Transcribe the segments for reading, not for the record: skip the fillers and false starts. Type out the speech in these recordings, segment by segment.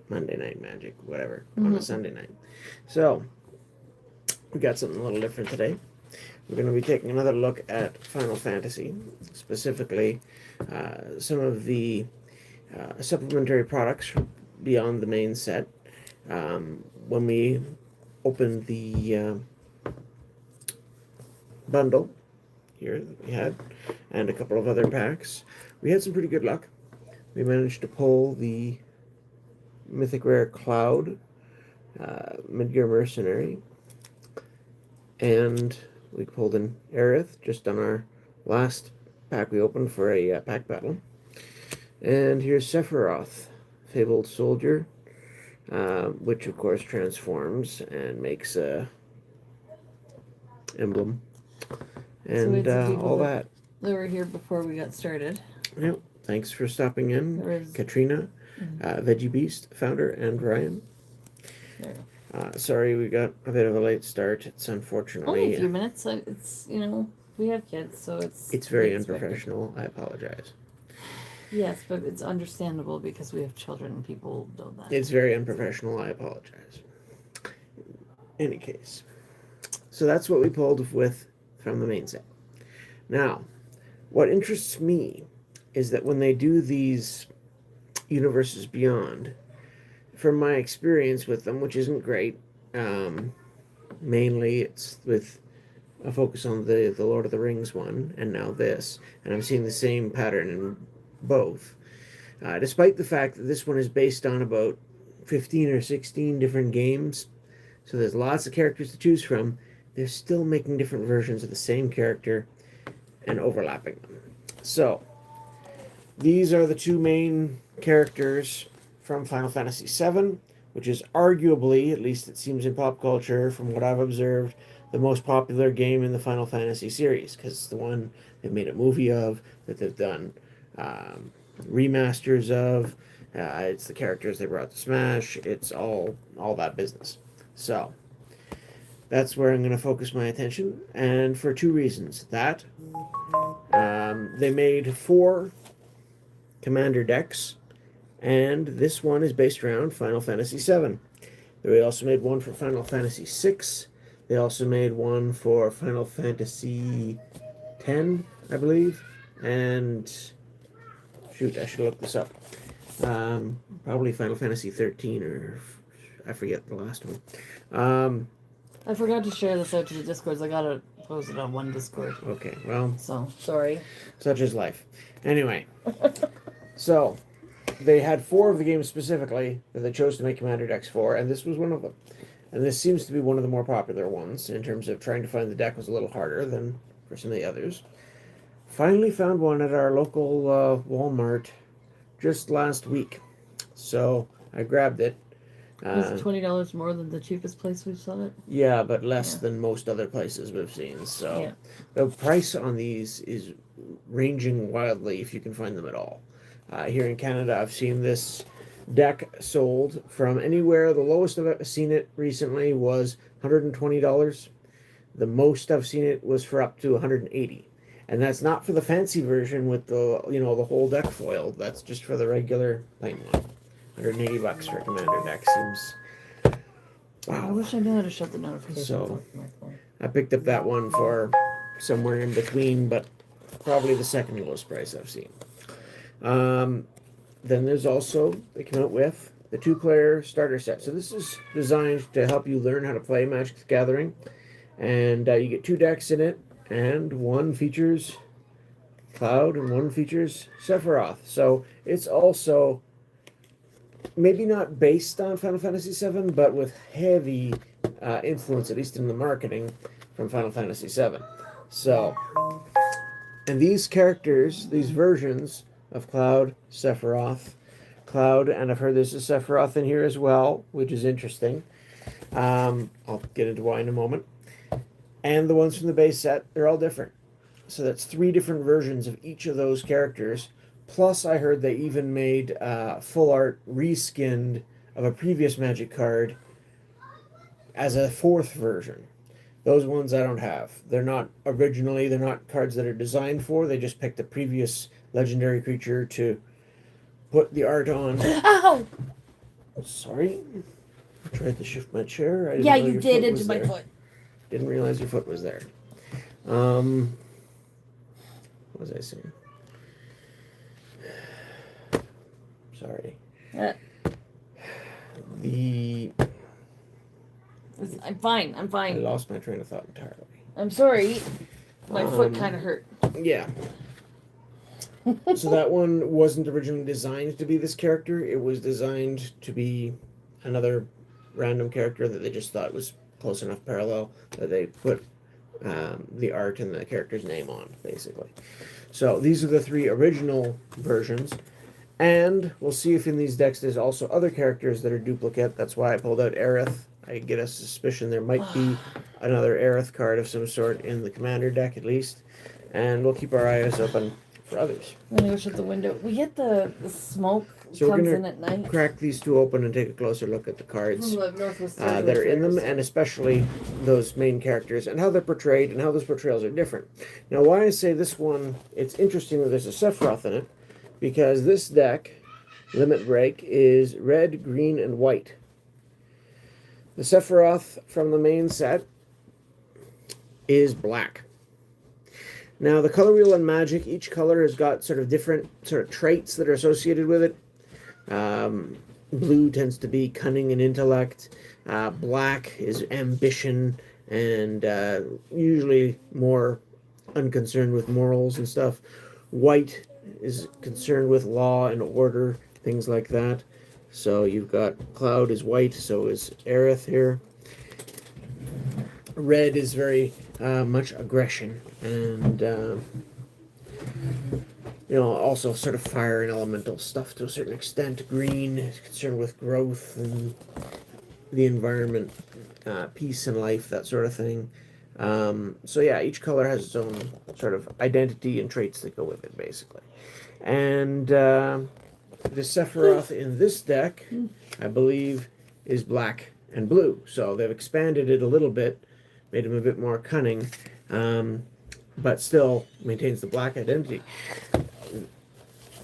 Monday Night Magic, whatever, on a Sunday night. So, we got something a little different today. We're going to be taking another look at Final Fantasy, specifically some of the supplementary products beyond the main set. When we opened the bundle here that we had, and a couple of other packs, we had some pretty good luck. We managed to pull the Mythic Rare Cloud, Midgar Mercenary, and we pulled an Aerith just on our last pack we opened for a pack battle. And here's Sephiroth, Fabled Soldier, which of course transforms and makes a emblem. And all that. They were here before we got started. Yep. Thanks for stopping in, Katrina, Veggie Beast, founder, and Ryan. Sorry we got a bit of a late start. It's unfortunately only a few minutes. It's we have kids, so it's very unprofessional. I apologize. Yes, but it's understandable because we have children and people know that. It's very unprofessional. I apologize. In any case, so that's what we pulled with from the main set. Now, what interests me is that when they do these universes beyond, from my experience with them, which isn't great, mainly it's with a focus on the Lord of the Rings one, and now this, and I'm seeing the same pattern in both. Despite the fact that this one is based on about 15 or 16 different games, so there's lots of characters to choose from, they're still making different versions of the same character and overlapping them. So, these are the two main characters from Final Fantasy VII, which is arguably, at least it seems in pop culture, from what I've observed, the most popular game in the Final Fantasy series, because it's the one they've made a movie of, that they've done remasters of. It's the characters they brought to Smash. It's all that business. So, that's where I'm going to focus my attention, and for two reasons. That, they made 4 Commander decks, and this one is based around Final Fantasy VII. They also made one for Final Fantasy VI. They also made one for Final Fantasy X, I believe, and shoot, I should look this up. Probably Final Fantasy 13, or I forget the last one. I forgot to share this out to the Discords. I gotta post it on one Discord. Okay, well, so sorry. Such is life. Anyway, so they had 4 of the games specifically that they chose to make Commander decks for, and this was one of them. And this seems to be one of the more popular ones in terms of trying to find the deck was a little harder than for some of the others. Finally found one at our local Walmart just last week, so I grabbed it. Was it $20 more than the cheapest place we saw it? Yeah, but less than most other places we've seen. So the price on these is ranging wildly if you can find them at all. Here in Canada, I've seen this deck sold from anywhere. The lowest I've seen it recently was $120. The most I've seen it was for up to $180. And that's not for the fancy version with the the whole deck foiled. That's just for the regular plain one. $180 for a Commander deck seems. Wow. I wish I knew how to shut the notifications So, off my phone. I picked up that one for somewhere in between, but probably the second lowest price I've seen. Then there's also, they come out with the 2-player starter set. So this is designed to help you learn how to play Magic the Gathering. And you get 2 decks in it, and one features Cloud and one features Sephiroth. So it's also maybe not based on Final Fantasy VII, but with heavy influence, at least in the marketing, from Final Fantasy VII. So, and these characters, these versions of Cloud, Sephiroth, Cloud, and I've heard there's a Sephiroth in here as well, which is interesting. I'll get into why in a moment. And the ones from the base set, they're all different. So that's 3 different versions of each of those characters. Plus, I heard they even made full art reskinned of a previous Magic card as a 4th version. Those ones I don't have. They're not cards that are designed for. They just picked a previous legendary creature to put the art on. Ow! Sorry. I tried to shift my chair. I didn't Yeah, know you your did foot into was my there. foot. Didn't realize your foot was there. What was I saying? Sorry. The I'm fine. I'm I fine. lost my train of thought entirely. I'm sorry. My foot kind of hurt. Yeah. So that one wasn't originally designed to be this character. It was designed to be another random character that they just thought was close enough parallel that they put the art and the character's name on, basically. So these are the three original versions. And we'll see if in these decks there's also other characters that are duplicate. That's why I pulled out Aerith. I get a suspicion there might be another Aerith card of some sort in the commander deck at least. And we'll keep our eyes open for others. I'm gonna go shut the window. We get the smoke So we're comes gonna in at night. crack these two open and take a closer look at the cards From the Northwest that are in them, and especially those main characters and how they're portrayed and how those portrayals are different. Now, why I say this one, it's interesting that there's a Sephiroth in it, because this deck, Limit Break, is red, green, and white. The Sephiroth from the main set is black. Now, the color wheel and Magic, each color has got sort of different sort of traits that are associated with it. Blue tends to be cunning and intellect. Black is ambition and usually more unconcerned with morals and stuff. White is concerned with law and order, things like that. So you've got Cloud is white, so is Aerith here. Red is very much aggression and also sort of fire and elemental stuff to a certain extent. Green is concerned with growth and the environment, peace and life, that sort of thing. So yeah, each color has its own sort of identity and traits that go with it, basically. And the Sephiroth in this deck, I believe, is black and blue. So they've expanded it a little bit, made him a bit more cunning, but still maintains the black identity.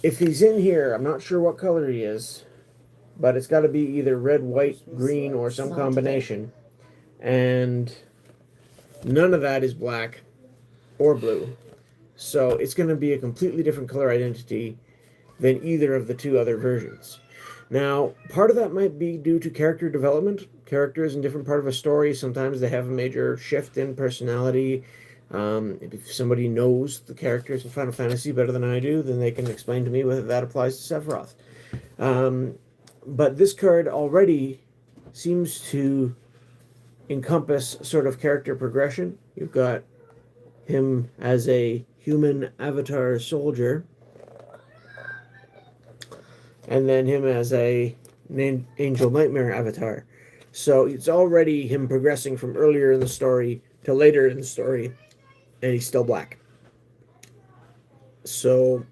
If he's in here, I'm not sure what color he is, but it's got to be either red, white, green, or some combination. And none of that is black or blue. So it's going to be a completely different color identity than either of the two other versions. Now, part of that might be due to character development. Characters in different part of a story, sometimes they have a major shift in personality. If somebody knows the characters in Final Fantasy better than I do, then they can explain to me whether that applies to Sephiroth. But this card already seems to encompass sort of character progression. You've got him as a human avatar soldier, and then him as a angel nightmare avatar. So it's already him progressing from earlier in the story to later in the story, and he's still black. So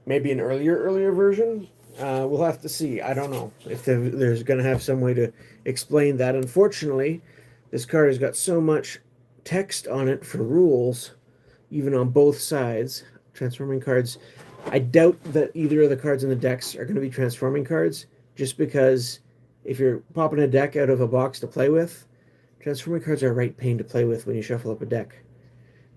maybe an earlier version. We'll have to see. I don't know if there's going to have some way to explain that. Unfortunately, this card has got so much text on it for rules, even on both sides. Transforming cards. I doubt that either of the cards in the decks are going to be transforming cards, just because if you're popping a deck out of a box to play with, transforming cards are a right pain to play with when you shuffle up a deck.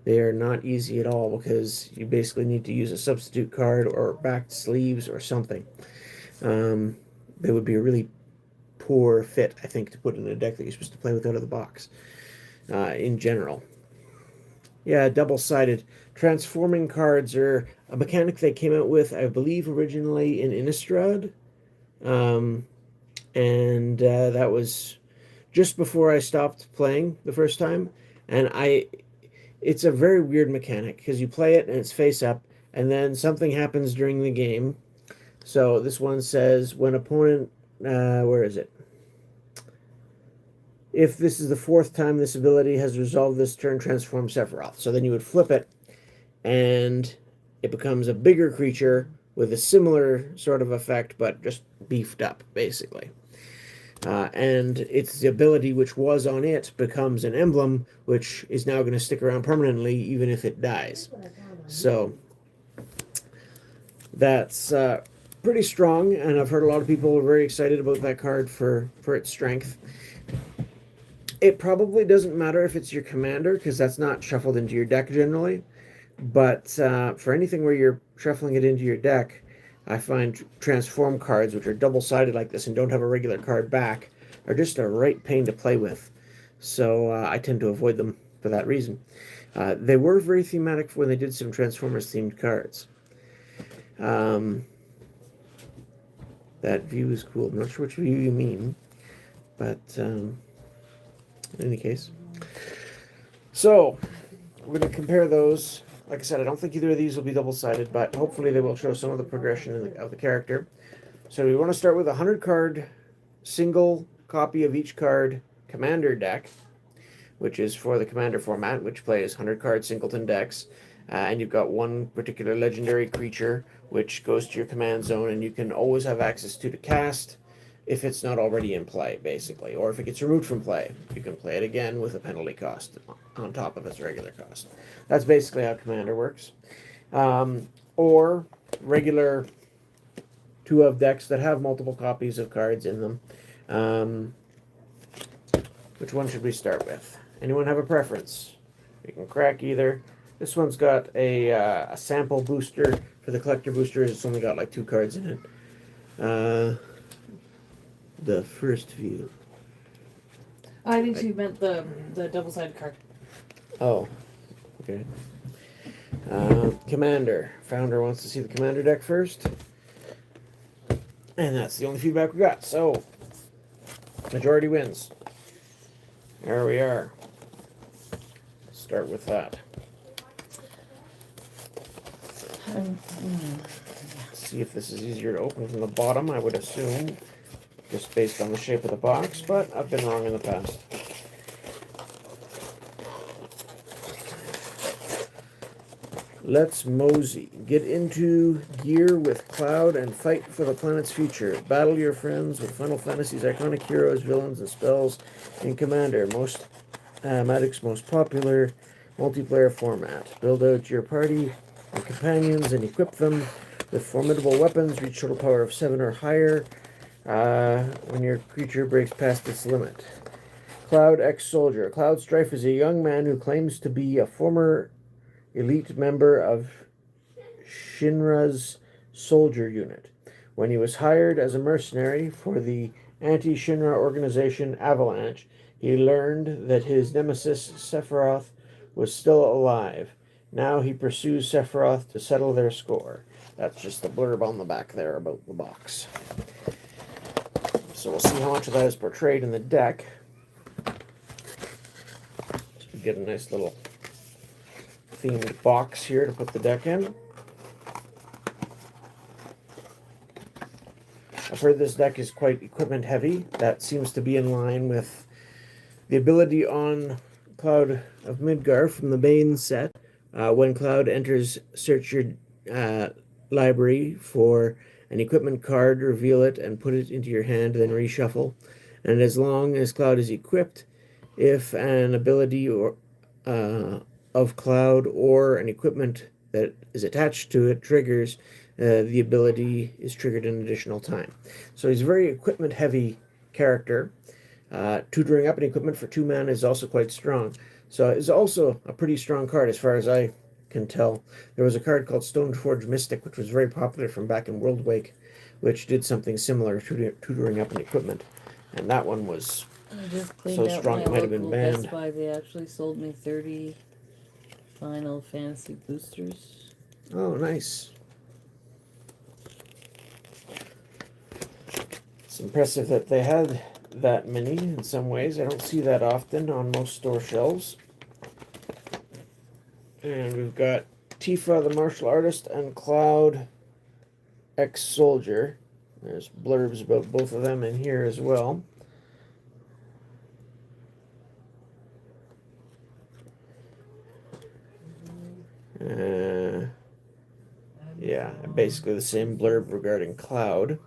They are not easy at all because you basically need to use a substitute card or backed sleeves or something. They would be a really poor fit, I think, to put in a deck that you're supposed to play with out of the box in general. Yeah, double-sided. Transforming cards are a mechanic they came out with, I believe, originally in Innistrad. And that was just before I stopped playing the first time. And it's a very weird mechanic because you play it and it's face up, and then something happens during the game. So this one says when opponent, where is it? If this is the fourth time this ability has resolved this turn, transform Sephiroth. So then you would flip it, and it becomes a bigger creature with a similar sort of effect, but just beefed up, basically. And its the ability which was on it becomes an emblem, which is now going to stick around permanently, even if it dies. So that's pretty strong, and I've heard a lot of people are very excited about that card for its strength. It probably doesn't matter if it's your commander, because that's not shuffled into your deck generally. But for anything where you're shuffling it into your deck, I find transform cards, which are double-sided like this and don't have a regular card back, are just a right pain to play with. So I tend to avoid them for that reason. They were very thematic when they did some Transformers-themed cards. That view is cool. I'm not sure which view you mean, but in any case. So, we're going to compare those. Like I said, I don't think either of these will be double-sided, but hopefully they will show some of the progression of the character. So we want to start with a 100-card, single copy of each card commander deck, which is for the commander format, which plays 100-card singleton decks. And you've got one particular legendary creature, which goes to your command zone, and you can always have access to cast if it's not already in play, basically. Or if it gets removed from play, you can play it again with a penalty cost on top of its regular cost. That's basically how Commander works. Or regular 2-of decks that have multiple copies of cards in them. Which one should we start with? Anyone have a preference? You can crack either. This one's got a sample booster. For the collector boosters, it's only got like 2 cards in it. The first view. I think you meant the double-sided card. Oh, okay. Commander. Founder wants to see the commander deck first. And that's the only feedback we got. So, majority wins. There we are. Start with that. See if this is easier to open from the bottom, I would assume. Just based on the shape of the box, but I've been wrong in the past. Let's mosey. Get into gear with Cloud and fight for the planet's future. Battle your friends with Final Fantasy's iconic heroes, villains, and spells in Commander. Magic's most popular multiplayer format. Build out your party and companions and equip them with formidable weapons. Reach total power of 7 or higher when your creature breaks past its limit. Cloud ex-soldier. Cloud Strife is a young man who claims to be a former elite member of Shinra's soldier unit. When he was hired as a mercenary for the anti-Shinra organization Avalanche, he learned that his nemesis Sephiroth was still alive. Now he pursues Sephiroth to settle their score. That's just the blurb on the back there about the box. So we'll see how much of that is portrayed in the deck. So we get a nice little themed box here to put the deck in. I've heard this deck is quite equipment heavy. That seems to be in line with the ability on Cloud of Midgar from the Bane set. When Cloud enters, search your library for an equipment card, reveal it, and put it into your hand, then reshuffle. And as long as Cloud is equipped, if an ability or of Cloud or an equipment that is attached to it triggers, the ability is triggered an additional time. So he's a very equipment-heavy character. Tutoring up an equipment for 2 mana is also quite strong. So it's also a pretty strong card as far as I can tell. There was a card called Stoneforge Mystic, which was very popular from back in Worldwake, which did something similar to tutoring up an equipment. And that one was so strong it might have been banned. Best Buy, they actually sold me 30 Final Fantasy boosters. Oh, nice. It's impressive that they had that many in some ways. I don't see that often on most store shelves. And we've got Tifa, the martial artist, and Cloud, ex-soldier. There's blurbs about both of them in here as well. Yeah, basically the same blurb regarding Cloud.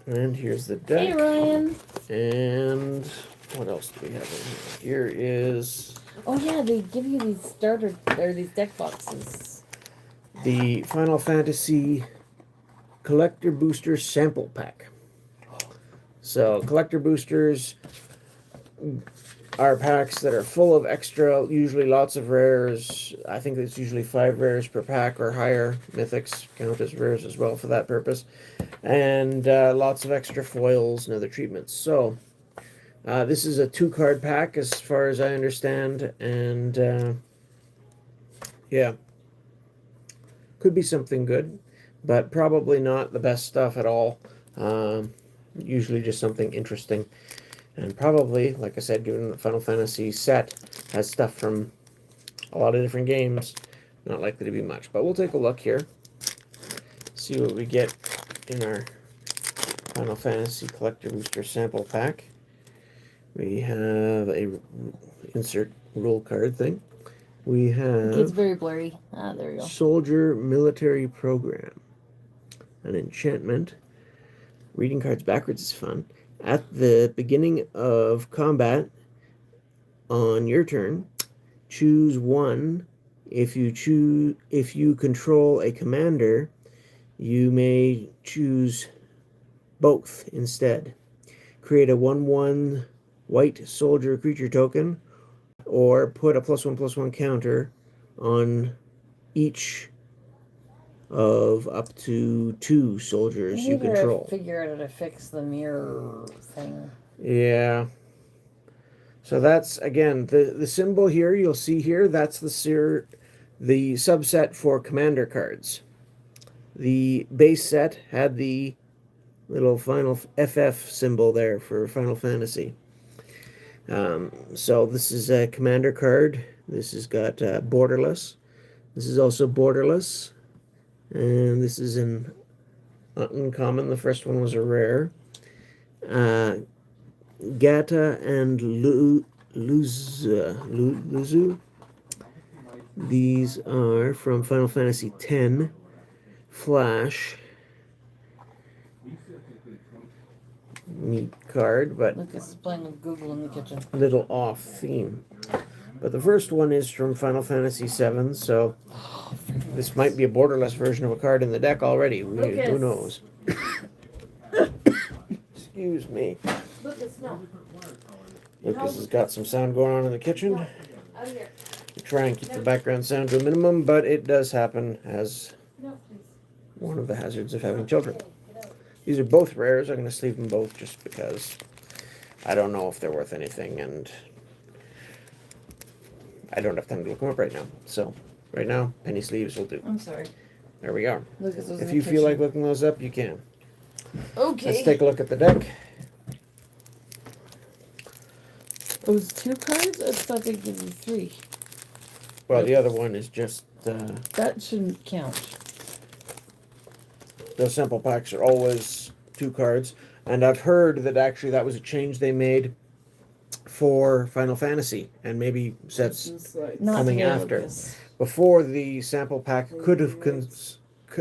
And here's the deck. Hey, Ryan. And what else do we have in here? Here is... Oh yeah, they give you these starter or these deck boxes. the Final Fantasy Collector Booster Sample Pack. So, collector boosters are packs that are full of extra, usually lots of rares. I think it's usually 5 rares per pack or higher. Mythics count as rares as well for that purpose. And lots of extra foils and other treatments. So, this is a 2-card pack as far as I understand. And, yeah. Could be something good, but probably not the best stuff at all. Usually just something interesting. And probably, like I said, given the Final Fantasy set has stuff from a lot of different games, not likely to be much. But we'll take a look here, see what we get in our Final Fantasy Collector Booster Sample Pack. We have a insert rule card thing. We have... It's very blurry. Ah, there we go. Soldier Military Program. An enchantment. Reading cards backwards is fun. At the beginning of combat, on your turn, choose one. If you control a commander, you may choose both instead. Create a 1/1 white soldier creature token, or put a +1/+1 counter on each of up to 2 soldiers you control. Figure out how to fix the mirror thing. Yeah. So that's, again, the symbol here, you'll see here, that's the subset for commander cards. The base set had the little final FF symbol there for Final Fantasy. So this is a commander card. This has got borderless. This is also borderless. And this is an uncommon. The first one was a rare. Gata and Luzu. These are from Final Fantasy X. Flash. Neat card, but Lucas is playing with Google in the kitchen. a little off theme. But the first one is from Final Fantasy VII, so this might be a borderless version of a card in the deck already. Who knows? Excuse me. Lucas, no. Lucas has got some sound going on in the kitchen. Out here. We try and keep the background sound to a minimum, but it does happen as one of the hazards of having children. These are both rares. I'm going to sleeve them both just because I don't know if they're worth anything, and I don't have time to look them up right now. So, right now, penny sleeves will do. I'm sorry. There we are. Lucas was in If the you feel kitchen. like looking those up, you can. Okay. Let's take a look at the deck. It was 2 cards? I thought they'd give you 3. Well, the other one is just... That shouldn't count. those sample packs are always 2 cards. And I've heard that actually that was a change they made for Final Fantasy. And maybe sets Not coming today, after. Lucas. Before, the sample pack could have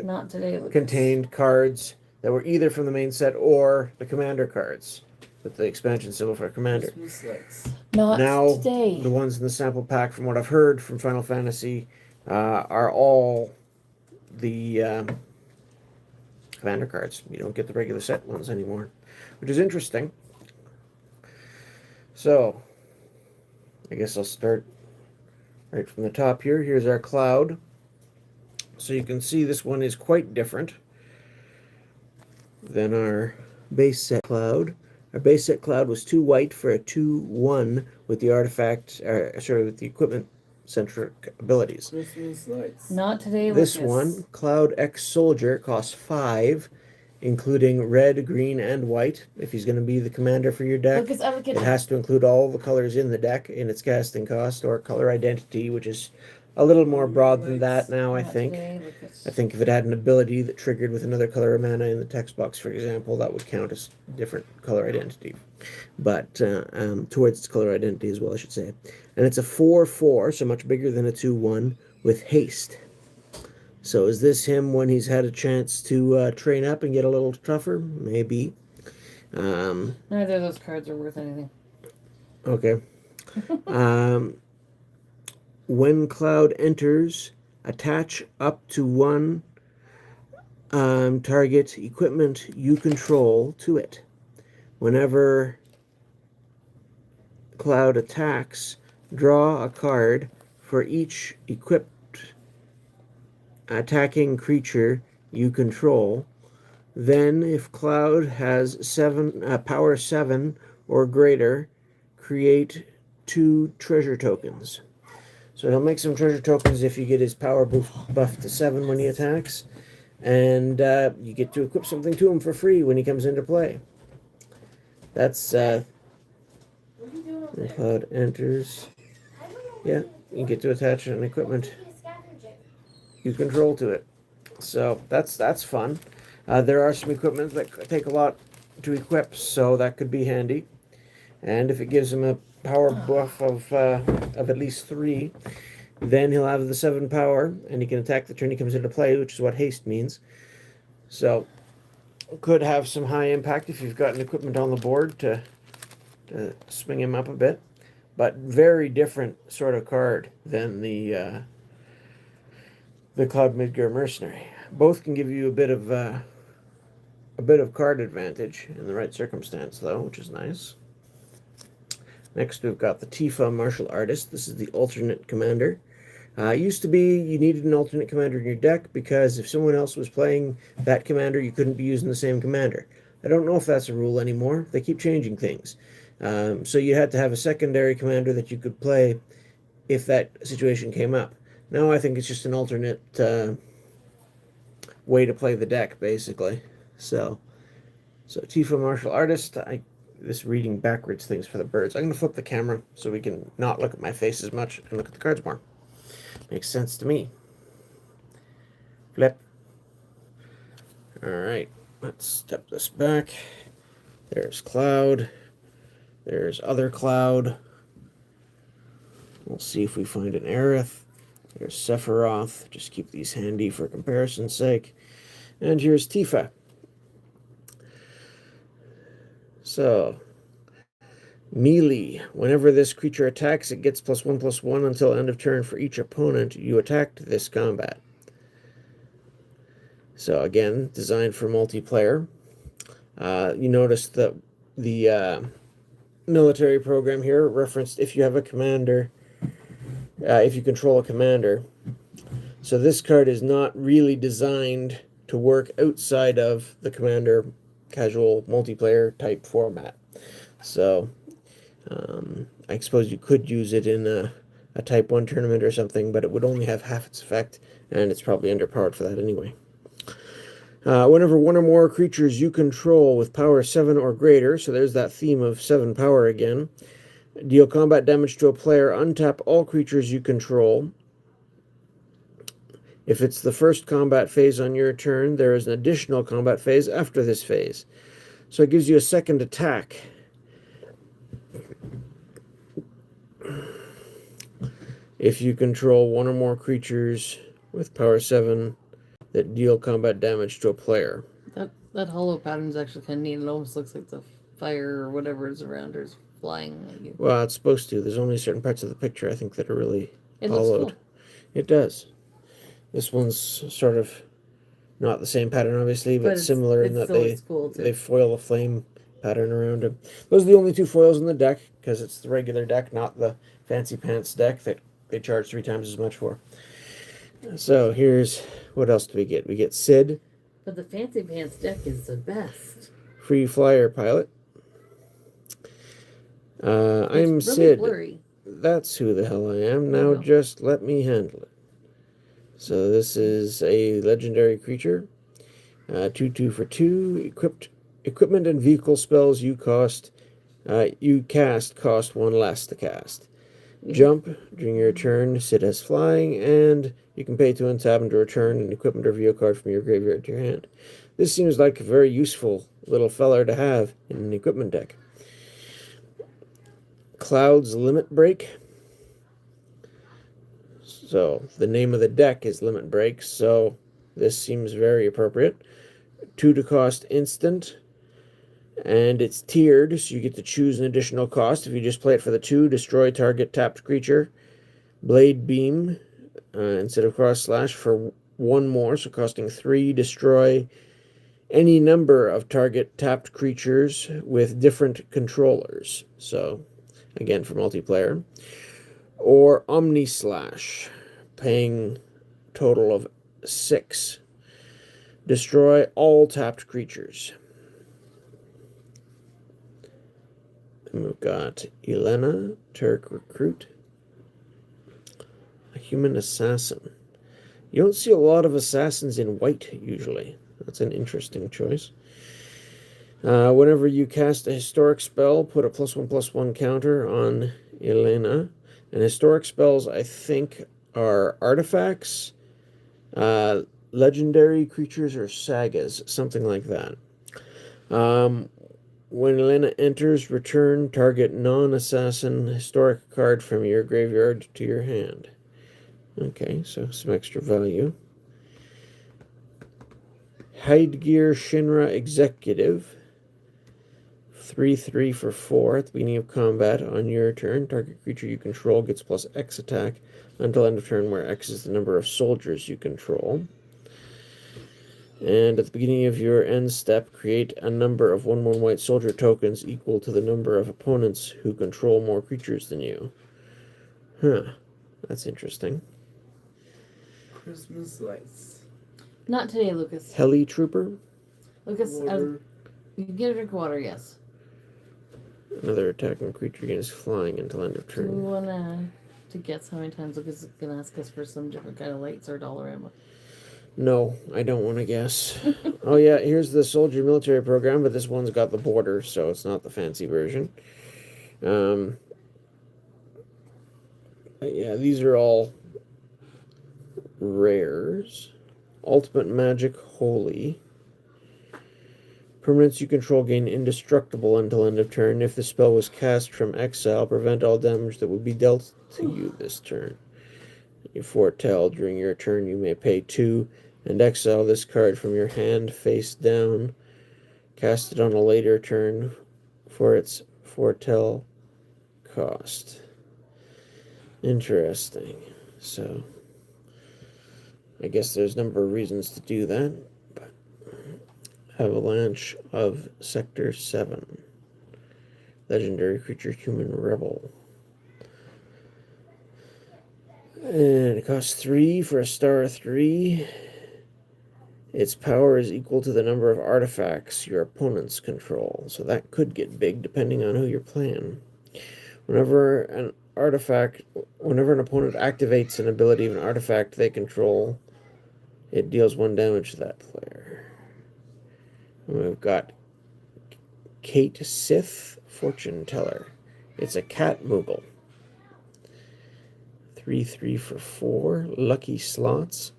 Not today, Lucas. contained cards that were either from the main set or the commander cards with the expansion symbol for commander. Not Now, today. the ones in the sample pack, from what I've heard from Final Fantasy, are all the commander cards. You don't get the regular set ones anymore, which is interesting. So, I guess I'll start right from the top here. Here's our cloud. So you can see this one is quite different than our base set cloud. Our base set cloud was 2 white for a 2/1 with the artifact, with the equipment centric abilities. Christmas lights. Not today, This Lucas. one, Cloud X Soldier, costs 5, including red, green, and white. If he's going to be the commander for your deck, Lucas, out of the it kitchen. has to include all the colors in the deck in its casting cost, or color identity, which is a little more broad than that now, I Not think. today, Lucas. I think if it had an ability that triggered with another color of mana in the text box, for example, that would count as different color identity. But towards its color identity as well, I should say. And it's a 4/4, so much bigger than a 2/1, with haste. So is this him when he's had a chance to train up and get a little tougher? Maybe. Neither of those cards are worth anything. Okay. When Cloud enters attach up to one target equipment you control to it. Whenever Cloud attacks, draw a card for each equipped attacking creature you control. Then, if Cloud has power 7 or greater, create 2 treasure tokens. So he'll make some treasure tokens if you get his power buff to 7 when he attacks. And you get to equip something to him for free when he comes into play. That's when Cloud enters. Yeah, you get to attach an equipment you control to it. So that's fun. There are some equipment that take a lot to equip, so that could be handy. And if it gives him a power buff of at least 3, then he'll have the 7 power, and he can attack the turn he comes into play, which is what haste means. So, could have some high impact if you've got an equipment on the board to swing him up a bit. But very different sort of card than the Cloud Midgar Mercenary. Both can give you a bit of card advantage in the right circumstance, though, which is nice. Next, we've got the Tifa Martial Artist. This is the alternate commander. It used to be you needed an alternate commander in your deck because if someone else was playing that commander, you couldn't be using the same commander. I don't know if that's a rule anymore. They keep changing things. So you had to have a secondary commander that you could play if that situation came up. Now I think it's just an alternate way to play the deck, basically. So Tifa Martial Artist, this reading backwards things for the birds. I'm going to flip the camera so we can not look at my face as much and look at the cards more. Makes sense to me. Flip. Alright, let's step this back. There's Cloud. There's other Cloud. We'll see if we find an Aerith. There's Sephiroth. Just keep these handy for comparison's sake. And here's Tifa. So, melee. Whenever this creature attacks, it gets +1/+1 until end of turn for each opponent you attacked this combat. So again, designed for multiplayer. You notice that the military program here referenced if you have a commander, if you control a commander. So this card is not really designed to work outside of the commander casual multiplayer type format. So I suppose you could use it in a Type 1 tournament or something, but it would only have half its effect, and it's probably underpowered for that anyway. Whenever one or more creatures you control with power 7 or greater, so there's that theme of 7 power again, deal combat damage to a player, untap all creatures you control. If it's the first combat phase on your turn, there is an additional combat phase after this phase. So it gives you a second attack. If you control one or more creatures with power 7 that deal combat damage to a player. That hollow pattern is actually kind of neat. It almost looks like the fire or whatever is around her is flying at you. Well, it's supposed to. There's only certain parts of the picture, I think, that are really hollowed. Looks cool. It does. This one's sort of not the same pattern, obviously, but similar in that they foil a flame pattern around him. Those are the only 2 foils in the deck, because it's the regular deck, not the fancy pants deck that they charge 3 times as much for. So here's, what else do we get? We get Sid. But the fancy pants deck is the best. Free flyer pilot. I'm really Sid. Blurry. That's who the hell I am. Now just let me handle it. So this is a legendary creature. 2/2 for 2. Equipment and vehicle spells you cast cost 1 less to cast. Jump during your turn. Sid has flying, and you can pay to untap and to return an equipment or vehicle card from your graveyard to your hand. This seems like a very useful little feller to have in an equipment deck. Cloud's Limit Break. So the name of the deck is Limit Break, so this seems very appropriate. 2 to cost instant, and it's tiered, so you get to choose an additional cost. If you just play it for the 2, destroy target tapped creature. Blade Beam, instead of cross slash for 1 more, so costing 3. Destroy any number of target tapped creatures with different controllers. So, again, for multiplayer. Or Omni Slash, paying total of 6. Destroy all tapped creatures. And we've got Elena, Turk Recruit, a human assassin. You don't see a lot of assassins in white, usually. That's an interesting choice. Whenever you cast a historic spell, put a +1/+1 counter on Elena. And historic spells, I think, are artifacts, legendary creatures, or sagas, something like that. When Elena enters, return target non-assassin historic card from your graveyard to your hand. Okay, so some extra value. Heidegir Shinra Executive. 3/3 for 4 at the beginning of combat. On your turn, target creature you control gets +X attack until end of turn, where X is the number of soldiers you control. And at the beginning of your end step, create a number of 1/1 white soldier tokens equal to the number of opponents who control more creatures than you. Huh. That's interesting. Christmas lights. Not today, Lucas. Heli Trooper. Lucas, Water. you can get a drink of water, yes. Another attacking creature gains flying until end of Do we turn. want to guess how many times Lucas is going to ask us for some different kind of lights or Dollarama? No, I don't want to guess. Oh yeah, here's the soldier military program, but this one's got the border, so it's not the fancy version. But yeah, these are all rares. Ultimate Magic Holy. Permanents you control gain indestructible until end of turn. If the spell was cast from exile, prevent all damage that would be dealt to you this turn. You foretell during your turn you may pay 2 and exile this card from your hand face down. Cast it on a later turn for its foretell cost. Interesting. So, I guess there's a number of reasons to do that. But Avalanche of Sector 7. Legendary creature, human rebel. And it costs 3 for a star 3. Its power is equal to the number of artifacts your opponents control. So that could get big depending on who you're playing. Whenever an opponent activates an ability of an artifact they control, it deals 1 damage to that player. And we've got Kate Sith, Fortune Teller. It's a cat Moogle. 3/3 for 4. Lucky Slots.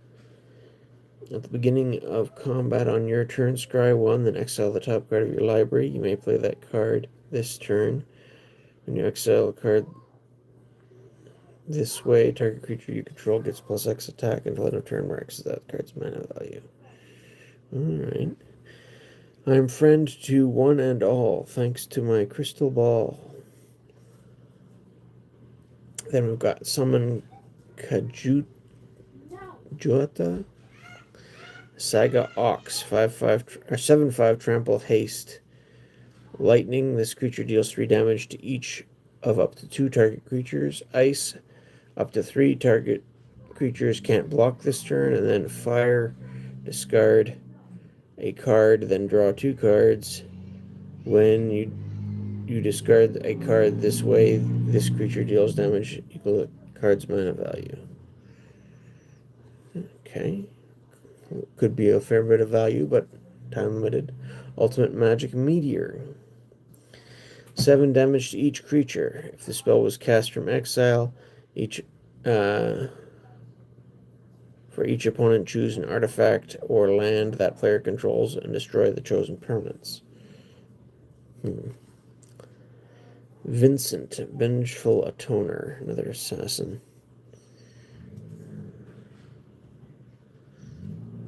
At the beginning of combat on your turn, scry 1, then exile the top card of your library. You may play that card this turn. When you exile a card this way, target creature you control gets +X attack until end of turn, where X is that card's mana value. Alright. I'm friend to one and all, thanks to my crystal ball. Then we've got Summon Kajuta, Saga Ox, 7/5 trample haste. Lightning, this creature deals 3 damage to each of up to 2 target creatures. Ice, up to 3 target creatures can't block this turn. And then fire, discard a card, then draw 2 cards. When you discard a card this way, this creature deals damage equal to the card's mana value. Okay. Could be a fair bit of value, but time limited. Ultimate Magic Meteor. 7 damage to each creature. If the spell was cast from exile, for each opponent, choose an artifact or land that player controls and destroy the chosen permanents. Vincent, Vengeful Atoner, another assassin.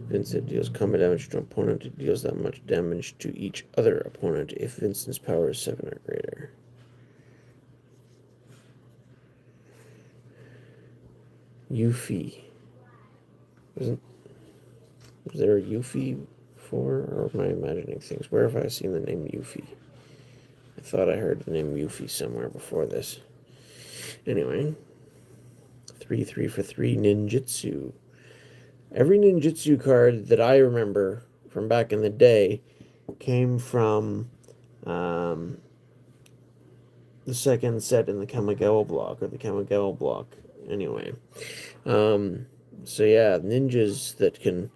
Vincent deals combat damage to an opponent. It deals that much damage to each other opponent if Vincent's power is 7 or greater. Yuffie. Was there a Yuffie before, or am I imagining things? Where have I seen the name Yuffie? I thought I heard the name Yuffie somewhere before this. Anyway, 3 for 3 ninjutsu. Every ninjutsu card that I remember from back in the day came from the second set in the Kamigawa block, or the Kamigawa block, anyway. So yeah, ninjas that can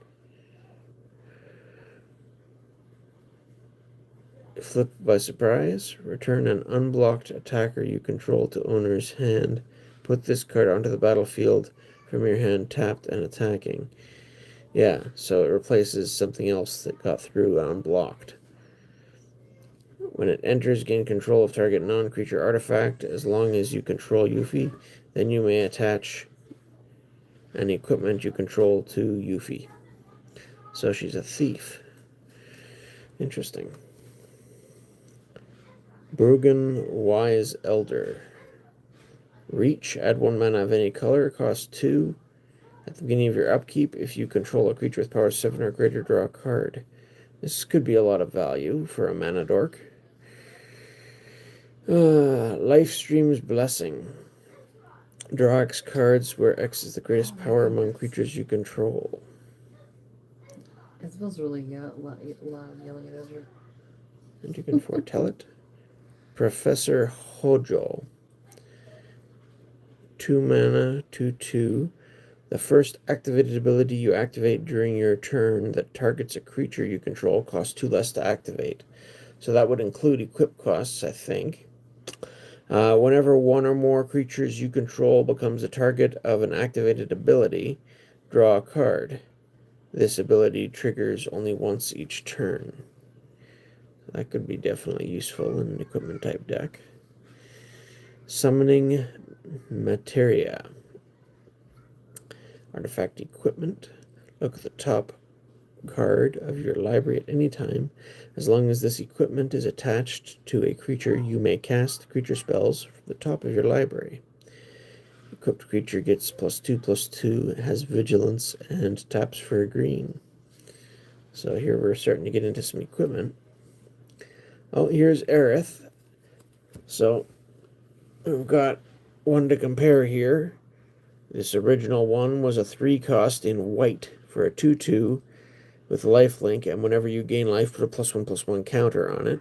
flip by surprise, return an unblocked attacker you control to owner's hand, put this card onto the battlefield from your hand tapped and attacking. Yeah, so it replaces something else that got through unblocked. When it enters, gain control of target non-creature artifact. As long as you control Yuffie, then you may attach any equipment you control to Yuffie. So she's a thief. Interesting. Brogan Wise Elder. Reach, add 1 mana of any color, cost 2. At the beginning of your upkeep, if you control a creature with power 7 or greater, draw a card. This could be a lot of value for a mana dork. Lifestream's Blessing. Draw X cards where X is the greatest power among creatures you control. It smells really loud yelling at Ezra. And you can foretell it. Professor Hojo. 2 mana, 2/2. The first activated ability you activate during your turn that targets a creature you control costs 2 less to activate. So that would include equip costs, I think. Whenever one or more creatures you control becomes a target of an activated ability, draw a card. This ability triggers only once each turn. That could be definitely useful in an equipment type deck. Summoning Materia. Artifact equipment. Look at the top card of your library at any time. As long as this equipment is attached to a creature, you may cast creature spells from the top of your library. Equipped creature gets +2/+2, has vigilance, and taps for a green. So here we're starting to get into some equipment. Oh, here's Aerith. So we've got one to compare here. This original one was a 3 cost in white for a 2/2 with lifelink, and whenever you gain life, put a +1/+1 counter on it.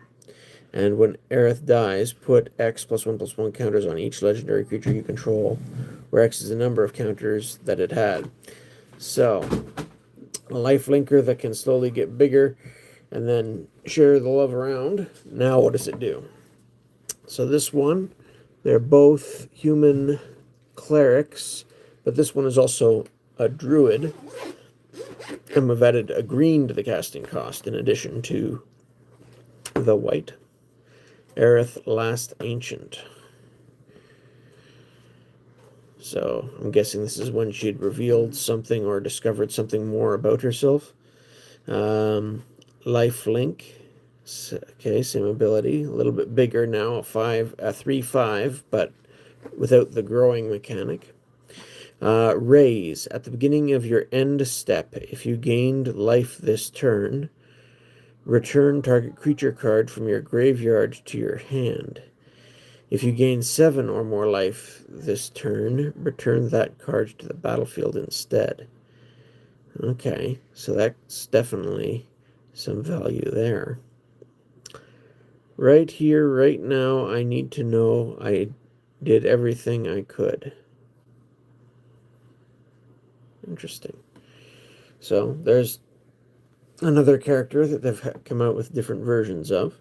And when Aerith dies, put X +1/+1 counters on each legendary creature you control, where X is the number of counters that it had. So, a lifelinker that can slowly get bigger and then share the love around. Now what does it do? So this one, they're both human clerics, but this one is also a druid. And we've added a green to the casting cost in addition to the white. Aerith Last Ancient. So I'm guessing this is when she'd revealed something or discovered something more about herself. Lifelink. Okay, same ability. A little bit bigger now, a 3/5, but without the growing mechanic. Raise. At the beginning of your end step, if you gained life this turn, return target creature card from your graveyard to your hand. If you gain 7 or more life this turn, return that card to the battlefield instead. Okay, so that's definitely some value there. Right here, right now, I need to know I did everything I could. Interesting. So there's another character that they've come out with different versions of.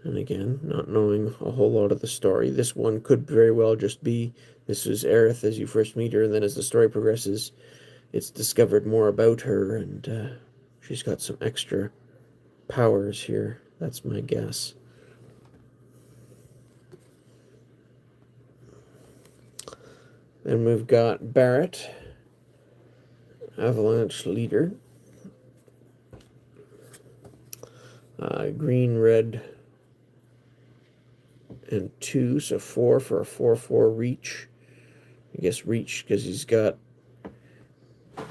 And again, not knowing a whole lot of the story. This one could very well just be, this is Aerith as you first meet her, and then as the story progresses, it's discovered more about her, and she's got some extra powers here. That's my guess. Then we've got Barrett, Avalanche Leader. Green, red, and 2, so 4 for a 4/4 reach. I guess reach, because he's got, I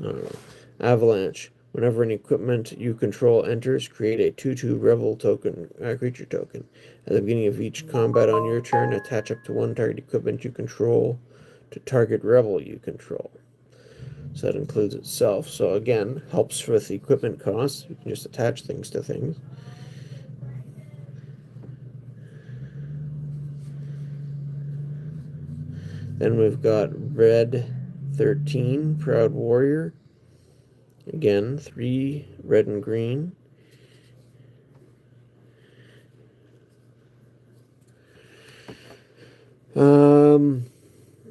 don't know, avalanche. Whenever an equipment you control enters, create a 2/2 rebel token, creature token. At the beginning of each combat on your turn, attach up to one target equipment you control to target rebel you control. So that includes itself. So again, helps with equipment costs. You can just attach things to things. Then we've got Red 13, Proud Warrior. Again, 3 red and green.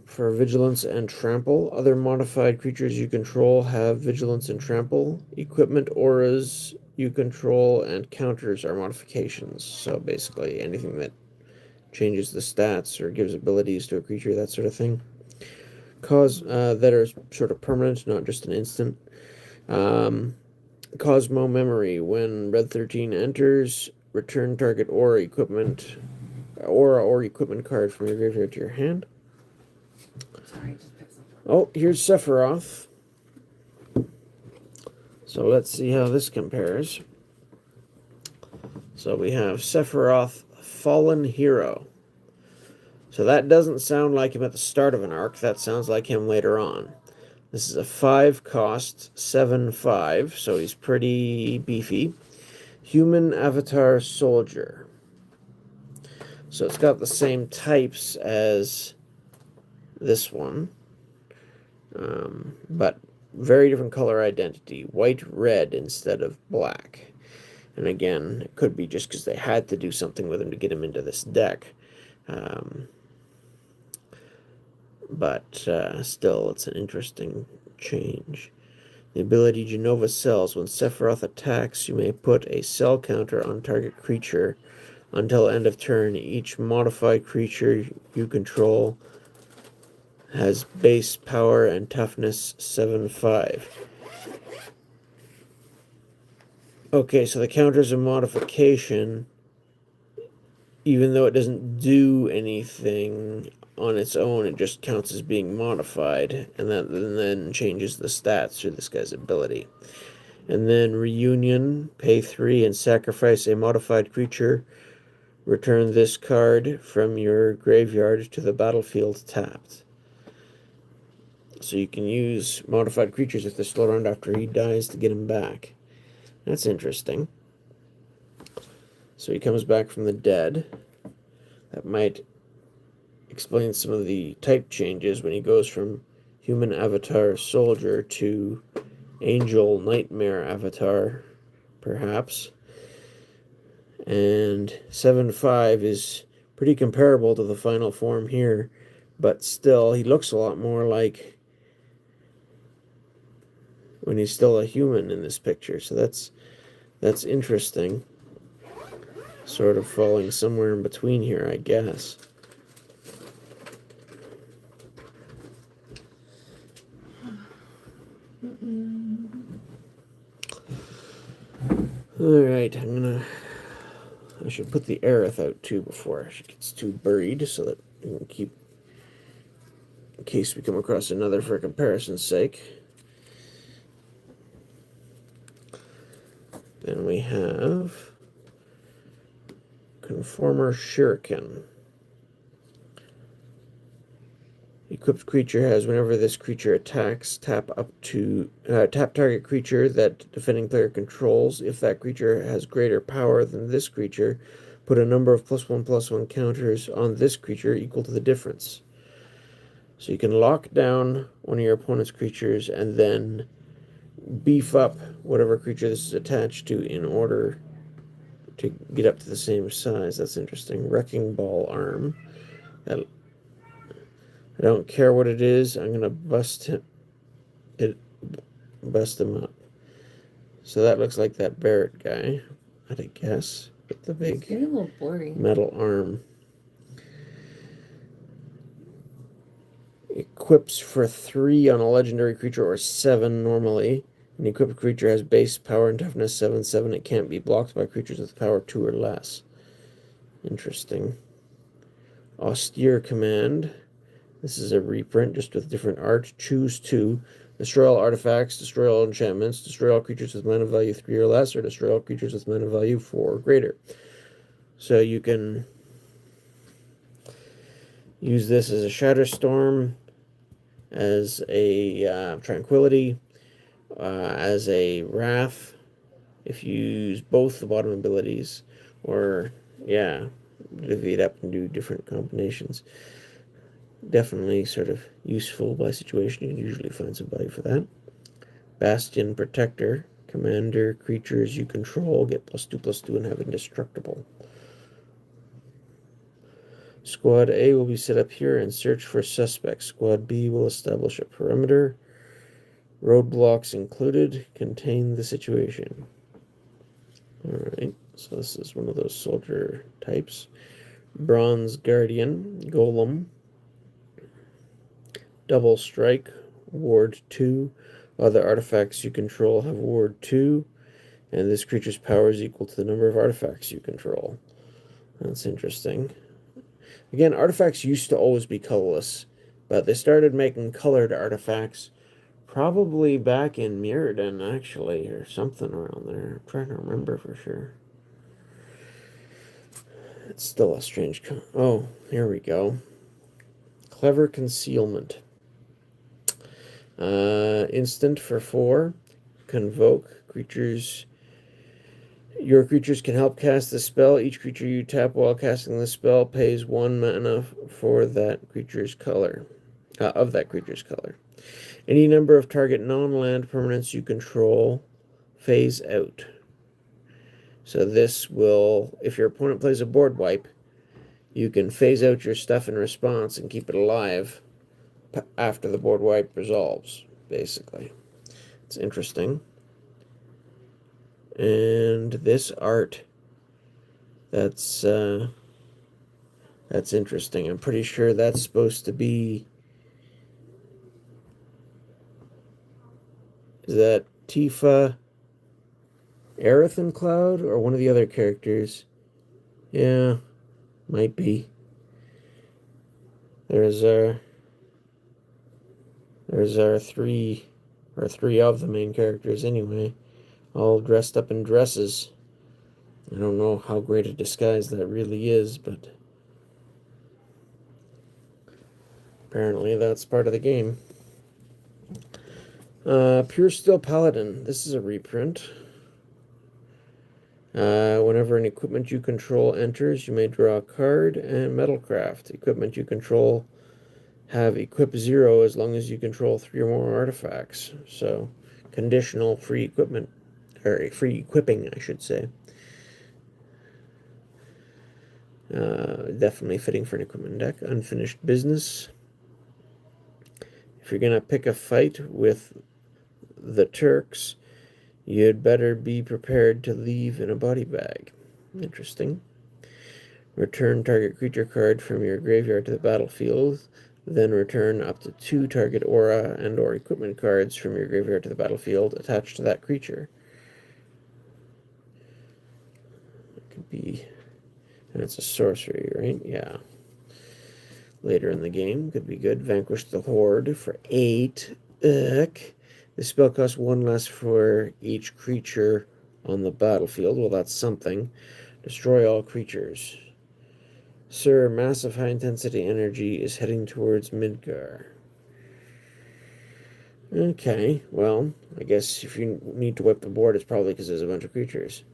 For vigilance and trample, other modified creatures you control have vigilance and trample. Equipment, auras you control, and counters are modifications. So basically, anything that changes the stats or gives abilities to a creature, that sort of thing. That are sort of permanent, not just an instant. Cosmo Memory. When Red 13 enters, return target aura or equipment card from your graveyard to your hand. Sorry, just picked something. Oh, here's Sephiroth. So let's see how this compares. So we have Sephiroth, Fallen Hero. So that doesn't sound like him at the start of an arc. That sounds like him later on. This is a 5 cost, 7/5, so he's pretty beefy. Human Avatar Soldier. So it's got the same types as this one, but very different color identity. White, red instead of black. And again, it could be just because they had to do something with him to get him into this deck. But still, it's an interesting change. The ability Genova Cells. When Sephiroth attacks, you may put a cell counter on target creature until end of turn. Each modified creature you control has base power and toughness 7/5. Okay, so the counter's a modification, even though it doesn't do anything on its own. It just counts as being modified, and then changes the stats through this guy's ability. And then Reunion, pay 3 and sacrifice a modified creature. Return this card from your graveyard to the battlefield tapped. So you can use modified creatures if they're still around after he dies to get him back. That's interesting. So he comes back from the dead. That might explain some of the type changes when he goes from Human Avatar Soldier to Angel Nightmare Avatar, perhaps. And 7/5 is pretty comparable to the final form here, but still, he looks a lot more like when he's still a human in this picture. So that's interesting. Sort of falling somewhere in between here, I guess. Alright, I should put the Aerith out too before she gets too buried, so that we can keep, in case we come across another for comparison's sake. Then we have Conformer Shuriken. Equipped creature has, whenever this creature attacks, tap target creature that defending player controls. If that creature has greater power than this creature, put a number of +1/+1 counters on this creature equal to the difference. So you can lock down one of your opponent's creatures and then beef up whatever creature this is attached to in order to get up to the same size. That's interesting. Wrecking Ball Arm. I don't care what it is. I'm gonna bust him up. So that looks like that Barrett guy, I'd guess, with the big It's getting a little blurry. metal arm. Equips for 3 on a legendary creature or 7 normally. An equipped creature has base power and toughness 7/7. It can't be blocked by creatures with power 2 or less. Interesting. Austere Command. This is a reprint, just with different art. Choose 2. Destroy all artifacts, destroy all enchantments, destroy all creatures with mana value 3 or less, or destroy all creatures with mana value 4 or greater. So you can use this as a Shatterstorm, as a Tranquility, as a Wrath, if you use both the bottom abilities, or, yeah, divvy it up and do different combinations. Definitely sort of useful by situation. You can usually find some value for that. Bastion Protector. Commander creatures you control get +2/+2 and have indestructible. Squad A will be set up here and search for suspects. Squad B will establish a perimeter. Roadblocks included. Contain the situation. Alright, so this is one of those soldier types. Bronze Guardian. Golem. Double Strike. Ward 2. Other artifacts you control have Ward 2. And this creature's power is equal to the number of artifacts you control. That's interesting. Again, artifacts used to always be colorless, but they started making colored artifacts probably back in Mirrodin, actually, or something around there. I'm trying to remember for sure. It's still a strange... Oh, here we go. Clever Concealment. Instant for 4. Convoke creatures. Your creatures can help cast the spell. Each creature you tap while casting the spell pays 1 mana for that creature's color. Of that creature's color. Any number of target non-land permanents you control phase out. So this will, if your opponent plays a board wipe, you can phase out your stuff in response and keep it alive after the board wipe resolves, basically. It's interesting. And this art, that's interesting. I'm pretty sure that's supposed to be... Is that Tifa, Aerith and Cloud, or one of the other characters? Yeah, might be. There's our three of the main characters anyway, all dressed up in dresses. I don't know how great a disguise that really is, but apparently that's part of the game. Pure Steel Paladin. This is a reprint. Whenever an equipment you control enters, you may draw a card. And Metalcraft. Equipment you control have equip 0 as long as you control 3 or more artifacts. So, conditional free equipment, or free equipping, I should say. Definitely fitting for an equipment deck. Unfinished Business. If you're going to pick a fight with the Turks, you'd better be prepared to leave in a body bag. Interesting. Return target creature card from your graveyard to the battlefield. Then return up to 2 target aura and or equipment cards from your graveyard to the battlefield attached to that creature. It could be... And it's a sorcery, right? Yeah. Later in the game, could be good. Vanquish the Horde for 8. Ugh. This spell costs 1 less for each creature on the battlefield. Well, that's something. Destroy all creatures. Sir, massive high-intensity energy is heading towards Midgar. Okay, well, I guess if you need to wipe the board, it's probably because there's a bunch of creatures.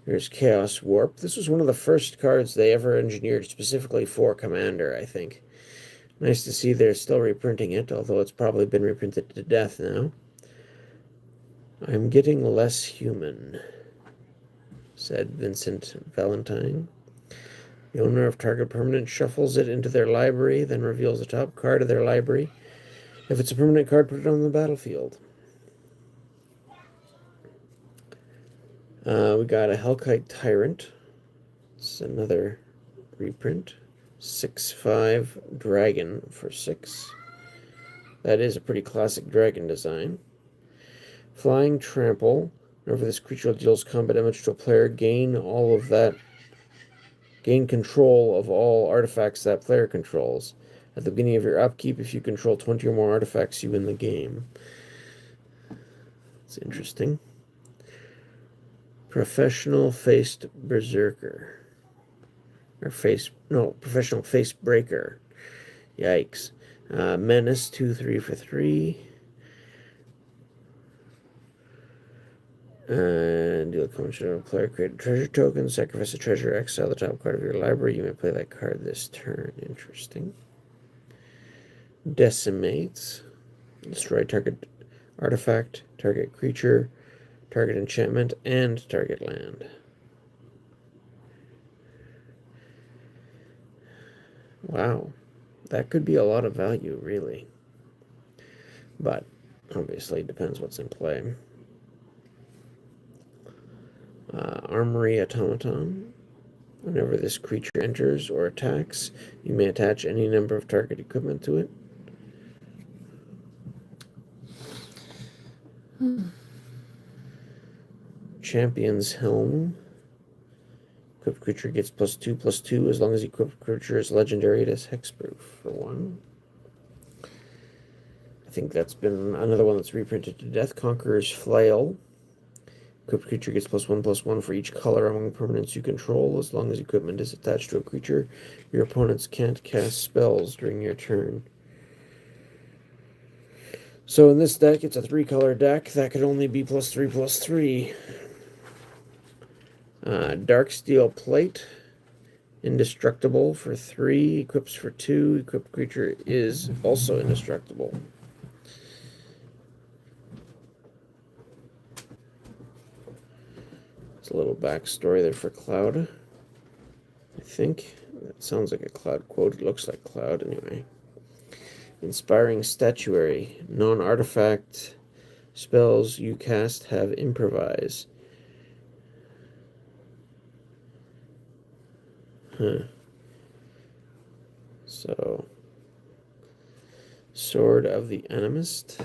There's Chaos Warp. This was one of the first cards they ever engineered specifically for Commander, I think. Nice to see they're still reprinting it, although it's probably been reprinted to death now. I'm getting less human, said Vincent Valentine. The owner of target permanent shuffles it into their library, then reveals the top card of their library. If it's a permanent card, put it on the battlefield. We got a Hellkite Tyrant. It's another reprint. 6/5 Dragon for 6. That is a pretty classic dragon design. Flying Trample. Whenever this creature deals combat damage to a player, gain control of all artifacts that player controls. At the beginning of your upkeep, if you control 20 or more artifacts, you win the game. It's interesting. Professional Faced Berserker. Professional Face Breaker. Yikes. Menace 2/3 for 3. And deal a combination of a player, create a treasure token, sacrifice a treasure, exile the top card of your library. You may play that card this turn. Interesting. Decimate. Destroy target artifact, target creature, target enchantment, and target land. Wow. That could be a lot of value, really. But obviously it depends what's in play. Armory Automaton. Whenever this creature enters or attacks, you may attach any number of target equipment to it. Champion's Helm. Equipped creature gets +2/+2 as long as the equipped creature is legendary. It is hexproof for 1. I think that's been another one that's reprinted to death. Conqueror's Flail. Equipped creature gets +1/+1 for each color among permanents you control. As long as equipment is attached to a creature, your opponents can't cast spells during your turn. So in this deck, it's a 3-color deck. That could only be +3/+3. Darksteel Plate. Indestructible for 3. Equips for 2. Equipped creature is also indestructible. A little backstory there for Cloud. I think that sounds like a Cloud quote. It looks like Cloud anyway. Inspiring Statuary. Non-artifact spells you cast have improvise. So, Sword of the Animist.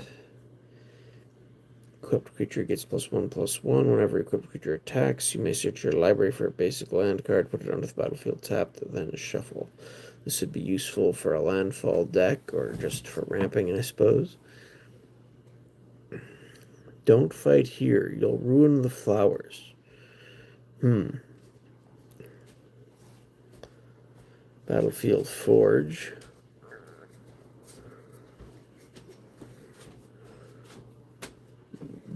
Equipped creature gets +1/+1. Whenever equipped creature attacks, you may search your library for a basic land card, put it onto the battlefield tapped, then shuffle. This would be useful for a landfall deck or just for ramping, I suppose. Don't fight here. You'll ruin the flowers. Battlefield Forge.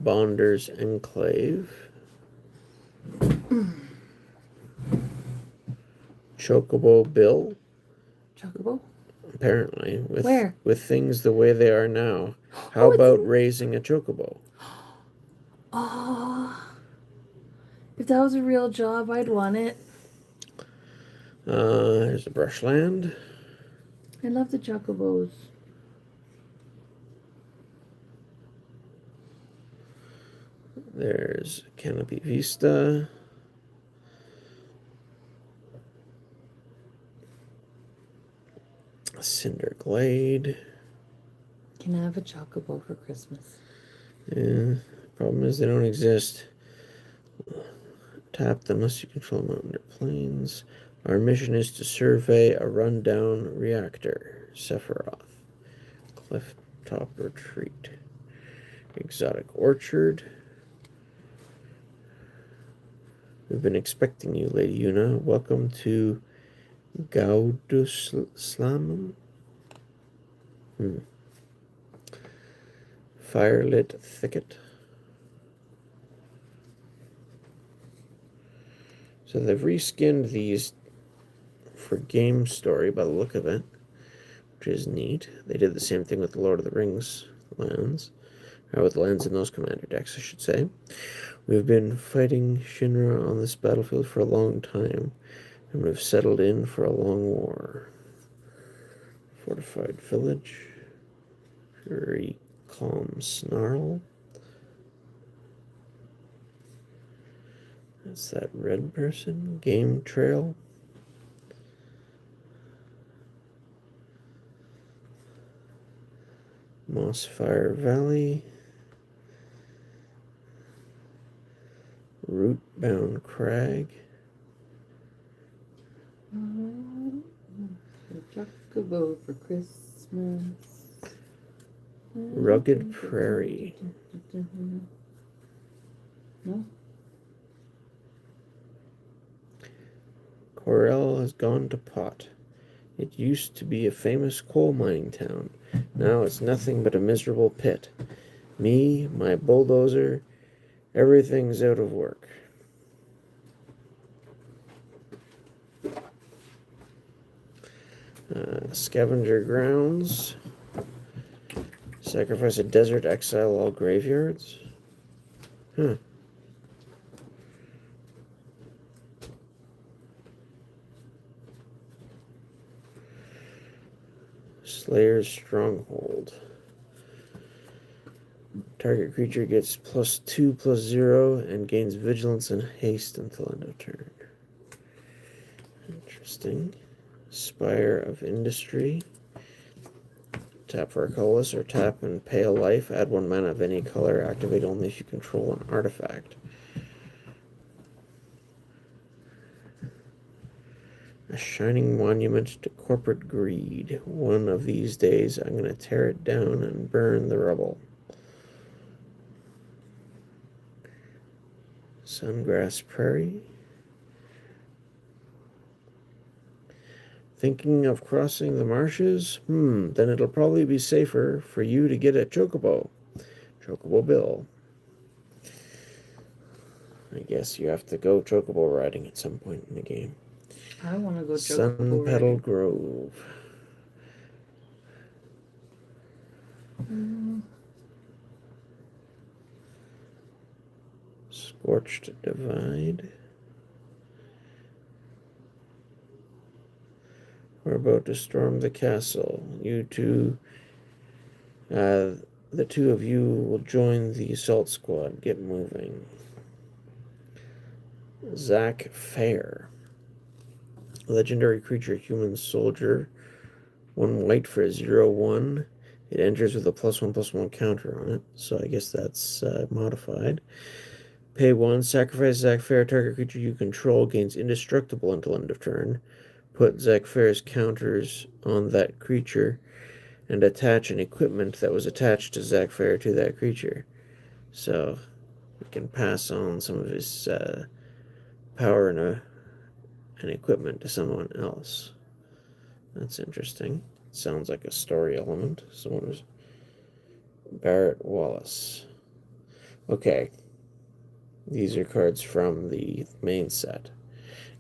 Bonder's Enclave. Chocobo Bill. Chocobo? Apparently. Where? With things the way they are now. How about raising a chocobo? Oh. If that was a real job, I'd want it. There's a Brushland. I love the chocobos. There's Canopy Vista. Cinder Glade. Can I have a chocobo for Christmas? Yeah, problem is they don't exist. Tap them unless you control mountain or plains. Our mission is to survey a rundown reactor. Sephiroth. Clifftop Retreat. Exotic Orchard. We've been expecting you, Lady Una. Welcome to Gauduslamum. Firelit Thicket. So they've reskinned these for game story by the look of it, which is neat. They did the same thing with the Lord of the Rings lands, or with lands in those commander decks, I should say. We've been fighting Shinra on this battlefield for a long time, and we've settled in for a long war. Fortified Village. Very calm Snarl. That's that red person. Game Trail. Mossfire Valley. Rootbound Crag. Chocobo for Christmas. Rugged Prairie. No? Corel has gone to pot. It used to be a famous coal mining town. Now it's nothing but a miserable pit. Me, my bulldozer, everything's out of work. Scavenger grounds. Sacrifice a desert, exile all graveyards. Huh. Slayer's Stronghold. Target creature gets +2/+0 and gains vigilance and haste until end of turn. Interesting. Spire of Industry. Tap for a colorless or tap and pay a life. Add 1 mana of any color. Activate only if you control an artifact. A shining monument to corporate greed. One of these days I'm going to tear it down and burn the rubble. Sungrass Prairie. Thinking of crossing the marshes? Then it'll probably be safer for you to get a Chocobo. Chocobo Bill. I guess you have to go Chocobo riding at some point in the game. I want to go Sun Chocobo Petal riding. Grove. Scorched Divide. We're about to storm the castle. You two, the two of you will join the assault squad. Get moving. Zach Fair. Legendary creature, human soldier. 1 white for a 0/1. It enters with a +1/+1 counter on it, so I guess that's modified. Pay 1, sacrifice Zach Fair. Target creature you control gains indestructible until end of turn. Put Zach Fair's counters on that creature and attach an equipment that was attached to Zach Fair to that creature. So we can pass on some of his power and equipment to someone else. That's interesting. Sounds like a story element. Someone was Barrett Wallace. Okay. These are cards from the main set.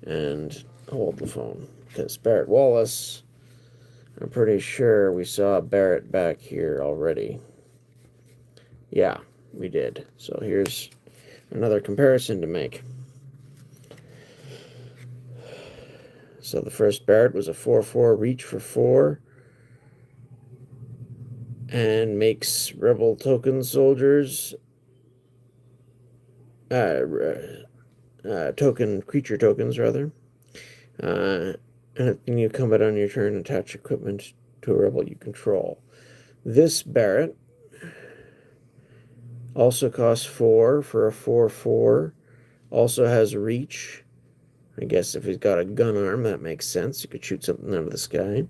And hold the phone. Because Barrett Wallace, I'm pretty sure we saw Barrett back here already. Yeah, we did. So here's another comparison to make. So the first Barrett was a 4/4 reach for 4. And makes rebel token soldiers creature tokens rather. And you combat on your turn, attach equipment to a rebel you control. This Barrett also costs 4 for a 4/4. Also has reach. I guess if he's got a gun arm, that makes sense. You could shoot something out of the sky.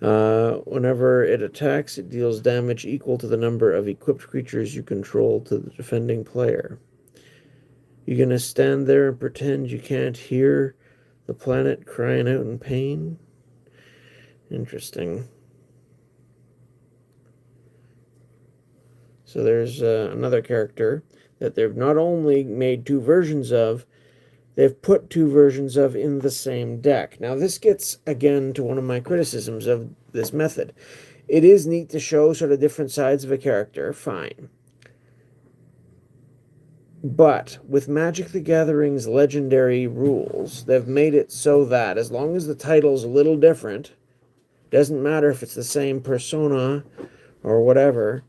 Whenever it attacks, it deals damage equal to the number of equipped creatures you control to the defending player. You're going to stand there and pretend you can't hear the planet crying out in pain? Interesting. So there's another character that they've not only made 2 versions of, they've put 2 versions of in the same deck. Now this gets, again, to one of my criticisms of this method. It is neat to show sort of different sides of a character, fine. But with Magic the Gathering's legendary rules, they've made it so that as long as the title's a little different, doesn't matter if it's the same persona or whatever,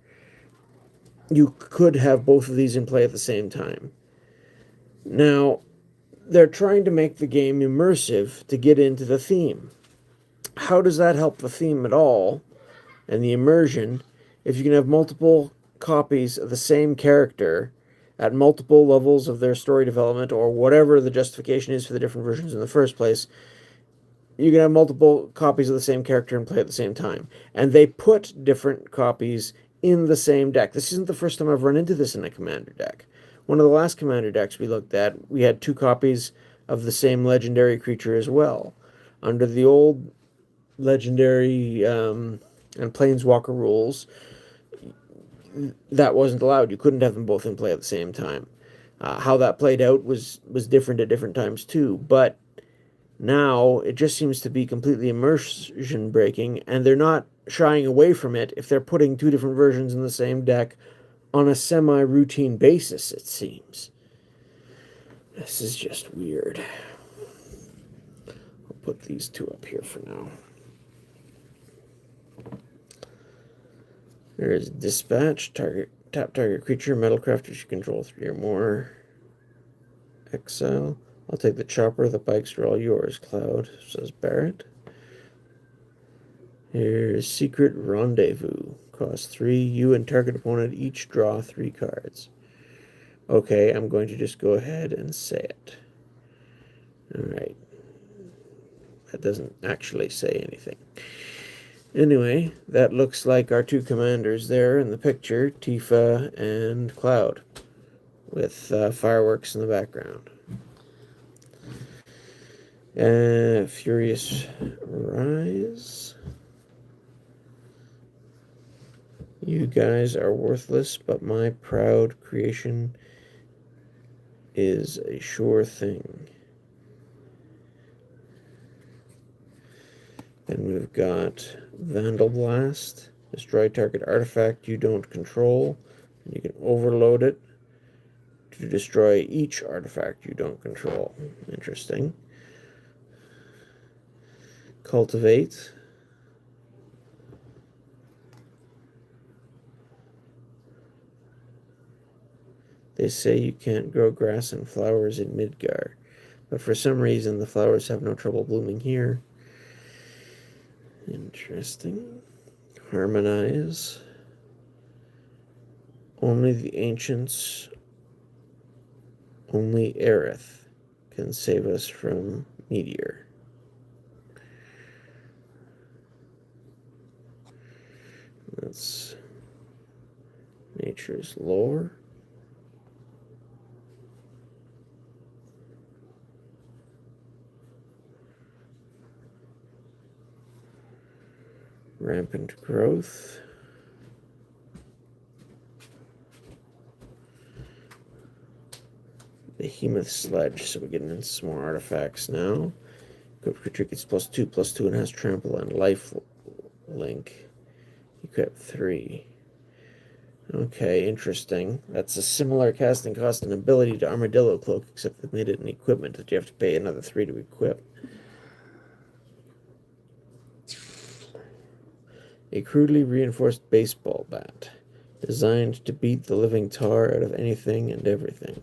you could have both of these in play at the same time. Now, they're trying to make the game immersive to get into the theme. How does that help the theme at all and the immersion if you can have multiple copies of the same character at multiple levels of their story development or whatever the justification is for the different versions in the first place? you can have multiple copies of the same character and play at the same time. And they put different copies in the same deck. This isn't the first time I've run into this in a commander deck. One of the last commander decks we looked at, we had 2 copies of the same legendary creature as well. Under the old legendary and planeswalker rules, that wasn't allowed. You couldn't have them both in play at the same time. How that played out was different at different times too, but now it just seems to be completely immersion breaking, and they're not shying away from it if they're putting 2 different versions in the same deck on a semi-routine basis, it seems. This is just weird. I'll put these 2 up here for now. There is Dispatch, tap target creature, Metalcrafters you control 3 or more. Exile. I'll take the chopper, the bikes are all yours, Cloud, says Barrett. Here's Secret Rendezvous. Cost 3. You and target opponent each draw 3 cards. Okay, I'm going to just go ahead and say it. Alright. That doesn't actually say anything. Anyway, that looks like our 2 commanders there in the picture, Tifa and Cloud, with fireworks in the background. Furious Rise. You guys are worthless, but my proud creation is a sure thing. Then we've got Vandal Blast. Destroy target artifact you don't control. And you can overload it to destroy each artifact you don't control. Interesting. Cultivate. They say you can't grow grass and flowers in Midgar, but for some reason the flowers have no trouble blooming here. Interesting. Harmonize. Only the ancients, only Aerith can save us from Meteor. That's nature's lore. Rampant growth. Behemoth Sledge, so we're getting into some more artifacts now. Equipped creature gets +2/+2 and has trample and life link. Equip 3. Okay, interesting. That's a similar casting cost and ability to Armadillo Cloak, except they made it an equipment that you have to pay another 3 to equip. A crudely reinforced baseball bat, designed to beat the living tar out of anything and everything.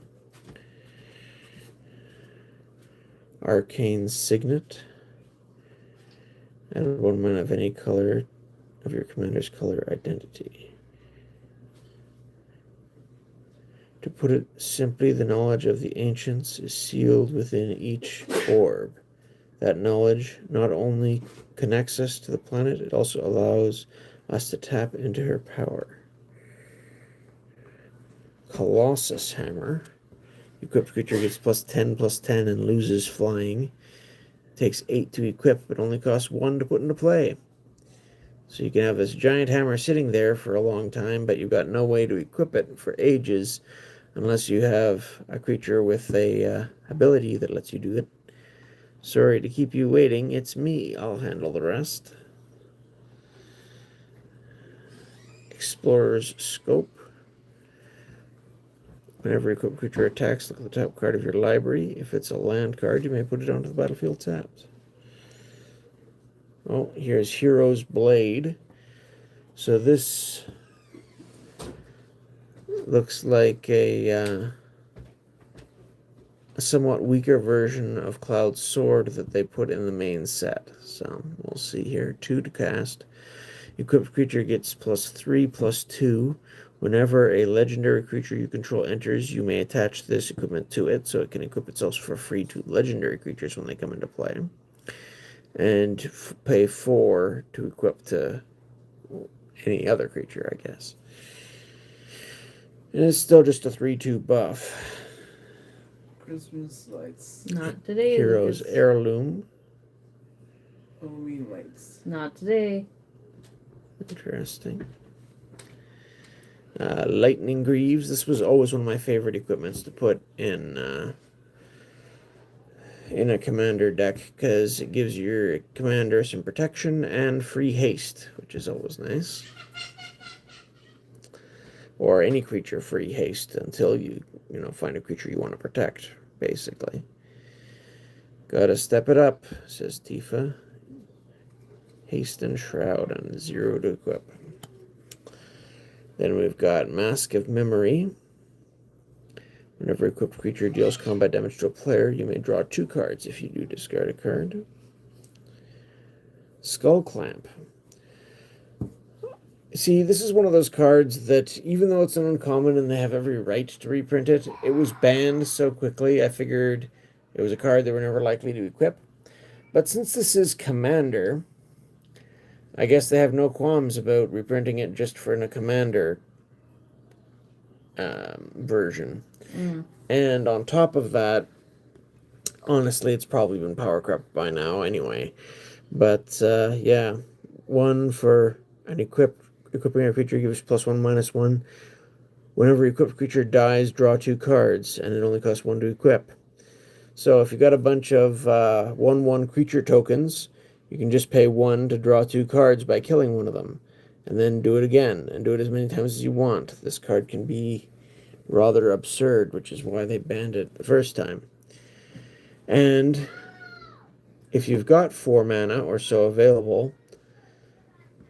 Arcane Signet. Add 1 mana of any color of your commander's color identity. To put it simply, the knowledge of the ancients is sealed within each orb. That knowledge not only connects us to the planet, it also allows us to tap into her power. Colossus Hammer. Equipped creature gets +10/+10 and loses flying. Takes 8 to equip, but only costs 1 to put into play. So you can have this giant hammer sitting there for a long time, but you've got no way to equip it for ages unless you have a creature with a ability that lets you do it. Sorry to keep you waiting. It's me. I'll handle the rest. Explorer's Scope. Whenever equipped creature attacks, look at the top card of your library. If it's a land card, you may put it onto the battlefield tapped. Oh, here's Hero's Blade. So this looks like a somewhat weaker version of Cloud's Sword that they put in the main set. So we'll see here. 2 to cast. Equipped creature gets +3/+2. Whenever a legendary creature you control enters, you may attach this equipment to it, so it can equip itself for free to legendary creatures when they come into play. and pay 4 to equip to any other creature, I guess. And it's still just a 3/2 buff. Christmas lights. Not today, Hero's Lucas. Heirloom. Halloween lights. Not today. Interesting. Lightning Greaves. This was always one of my favorite equipments to put in a commander deck, because it gives your commander some protection and free haste, which is always nice. Or any creature free haste until you find a creature you want to protect, basically. Gotta step it up, says Tifa. Haste and Shroud on 0 to equip. Then we've got Mask of Memory. Whenever an equipped creature deals combat damage to a player, you may draw 2 cards. If you do, discard a card. Skull Clamp. See, this is one of those cards that, even though it's an uncommon and they have every right to reprint it, it was banned so quickly, I figured it was a card they were never likely to equip. But since this is Commander, I guess they have no qualms about reprinting it just for a Commander version. And on top of that, honestly, it's probably been power crept by now anyway. But yeah, 1 for an equipping a creature gives +1/-1. Whenever equipped creature dies, draw 2 cards, and it only costs 1 to equip. So if you got a bunch of 1/1 creature tokens, you can just pay 1 to draw 2 cards by killing one of them, and then do it again, and do it as many times as you want. This card can be rather absurd, which is why they banned it the first time. And if you've got 4 mana or so available,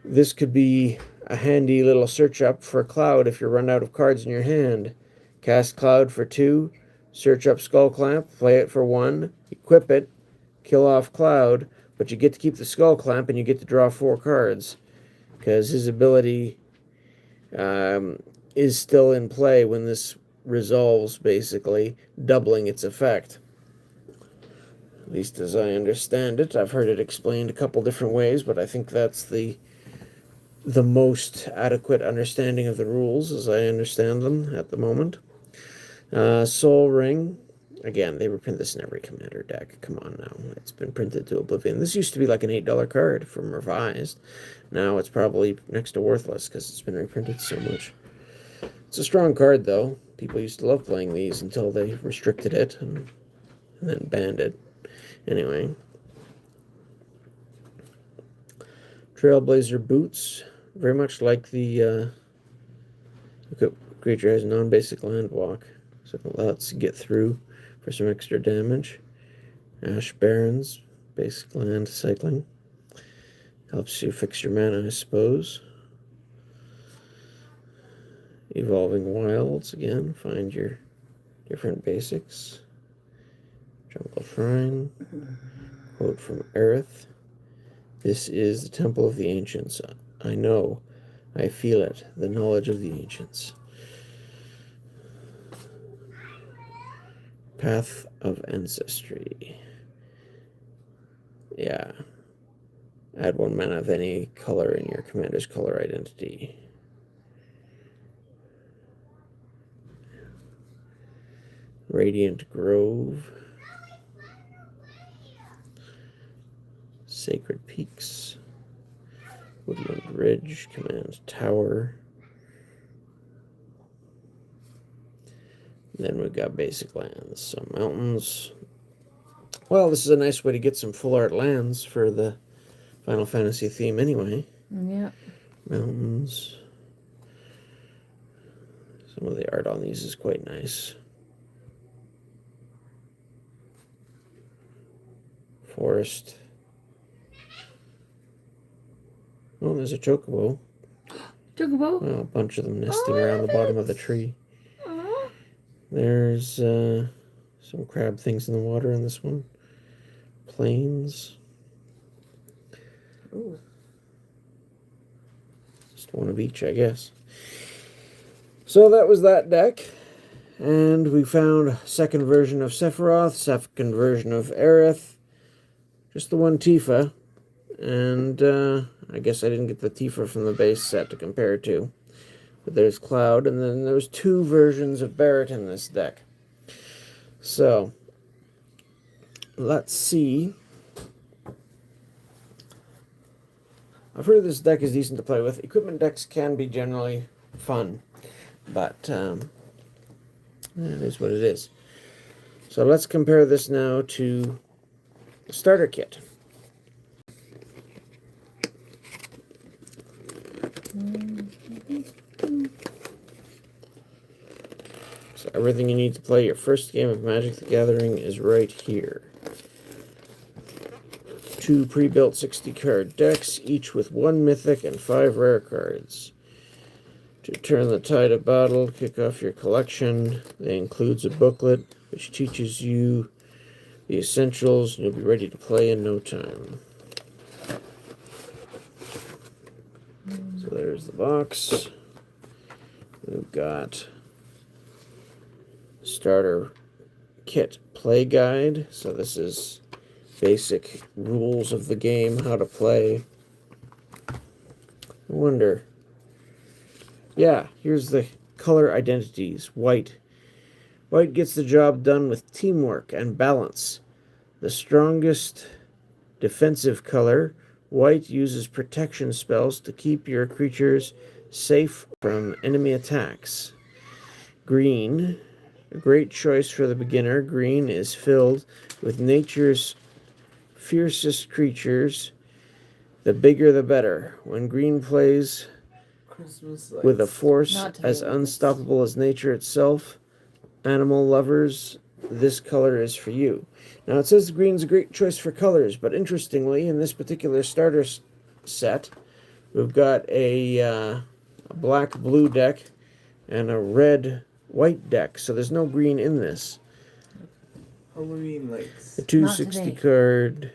this could be a handy little search up for Cloud if you're run out of cards in your hand. Cast Cloud for 2, search up Skull Clamp, play it for 1, equip it, kill off Cloud, but you get to keep the Skull Clamp and you get to draw 4 cards, because his ability is still in play when this resolves, basically doubling its effect. At least as I understand it. I've heard it explained a couple different ways, but I think that's the most adequate understanding of the rules as I understand them at the moment. Soul Ring. Again, they reprint this in every Commander deck. Come on now. It's been printed to oblivion. This used to be like an $8 card from Revised. Now it's probably next to worthless because it's been reprinted so much. It's a strong card, though. People used to love playing these until they restricted it and then banned it. Anyway. Trailblazer Boots. Very much like the creature has non-basic land walk, so it lets you get through for some extra damage. Ash Barrens, basic land cycling. Helps you fix your mana, I suppose. Evolving Wilds, again, find your different basics. Jungle Shrine. Quote from Aerith. This is the Temple of the Ancients. I know. I feel it. The knowledge of the ancients. Path of Ancestry. Yeah. Add 1 mana of any color in your commander's color identity. Radiant Grove. Sacred Peaks. Woodland Ridge, Command Tower. And then we've got basic lands. So mountains. Well, this is a nice way to get some full art lands for the Final Fantasy theme anyway. Yeah. Mountains. Some of the art on these is quite nice. Forest. Oh, there's a chocobo. Chocobo? Well, a bunch of them nesting around the bottom of the tree. There's some crab things in the water in this one. Plains. Ooh. Just one of each, I guess. So that was that deck. And we found a second version of Sephiroth, second version of Aerith. Just the one Tifa, and I guess I didn't get the Tifa from the base set to compare it to. But there's Cloud, and then there's 2 versions of Barret in this deck. So, let's see. I've heard this deck is decent to play with. Equipment decks can be generally fun, but it is what it is. So let's compare this now to the starter kit. So everything you need to play your first game of Magic the Gathering is right here. 2 pre-built 60-card decks, each with 1 mythic and 5 rare cards. To turn the tide of battle, kick off your collection. It includes a booklet which teaches you the essentials, and you'll be ready to play in no time. So there's the box. We've got starter kit play guide. So this is basic rules of the game, how to play. I wonder. Yeah, here's the color identities. White. White gets the job done with teamwork and balance. The strongest defensive color, white uses protection spells to keep your creatures safe from enemy attacks. Green, a great choice for the beginner. Green is filled with nature's fiercest creatures. The bigger the better. When green plays Christmas lights. with a force Not to be as with unstoppable as nature itself, animal lovers, this color is for you. Now it says green's a great choice for colors, but interestingly, in this particular starter set, we've got a black-blue deck and a red-white deck, so there's no green in this. Halloween lights. The Not 260 today. card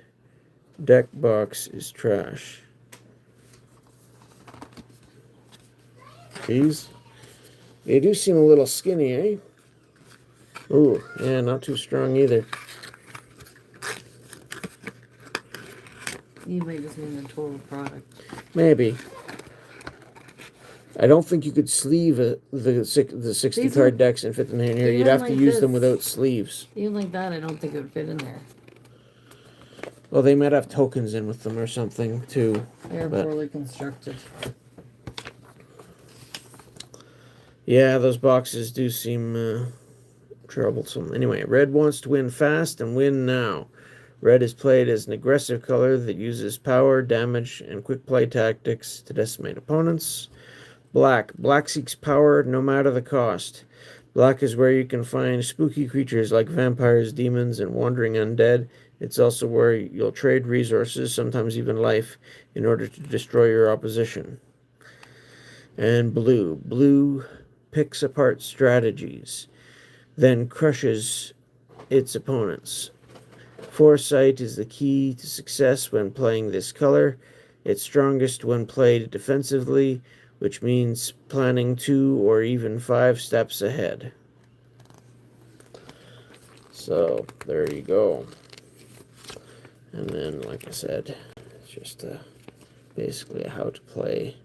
deck box is trash. These, they do seem a little skinny, eh? Ooh, yeah, not too strong either. You might just mean the total product. Maybe. I don't think you could sleeve the 60 These card are- decks and fit them in here. You'd even have to like use them this. without sleeves. Even like that, I don't think it would fit in there. Well, they might have tokens in with them or something, too. They're But- poorly constructed. Yeah, those boxes do seem troublesome. Anyway, red wants to win fast and win now. Red is played as an aggressive color that uses power, damage, and quick play tactics to decimate opponents. Black. Black seeks power no matter the cost. Black is where you can find spooky creatures like vampires, demons, and wandering undead. It's also where you'll trade resources, sometimes even life, in order to destroy your opposition. And blue. Blue picks apart strategies, then crushes its opponents. Foresight is the key to success when playing this color. It's strongest when played defensively, which means planning 2 or even 5 steps ahead. So, there you go. And then, like I said, it's just basically how to play,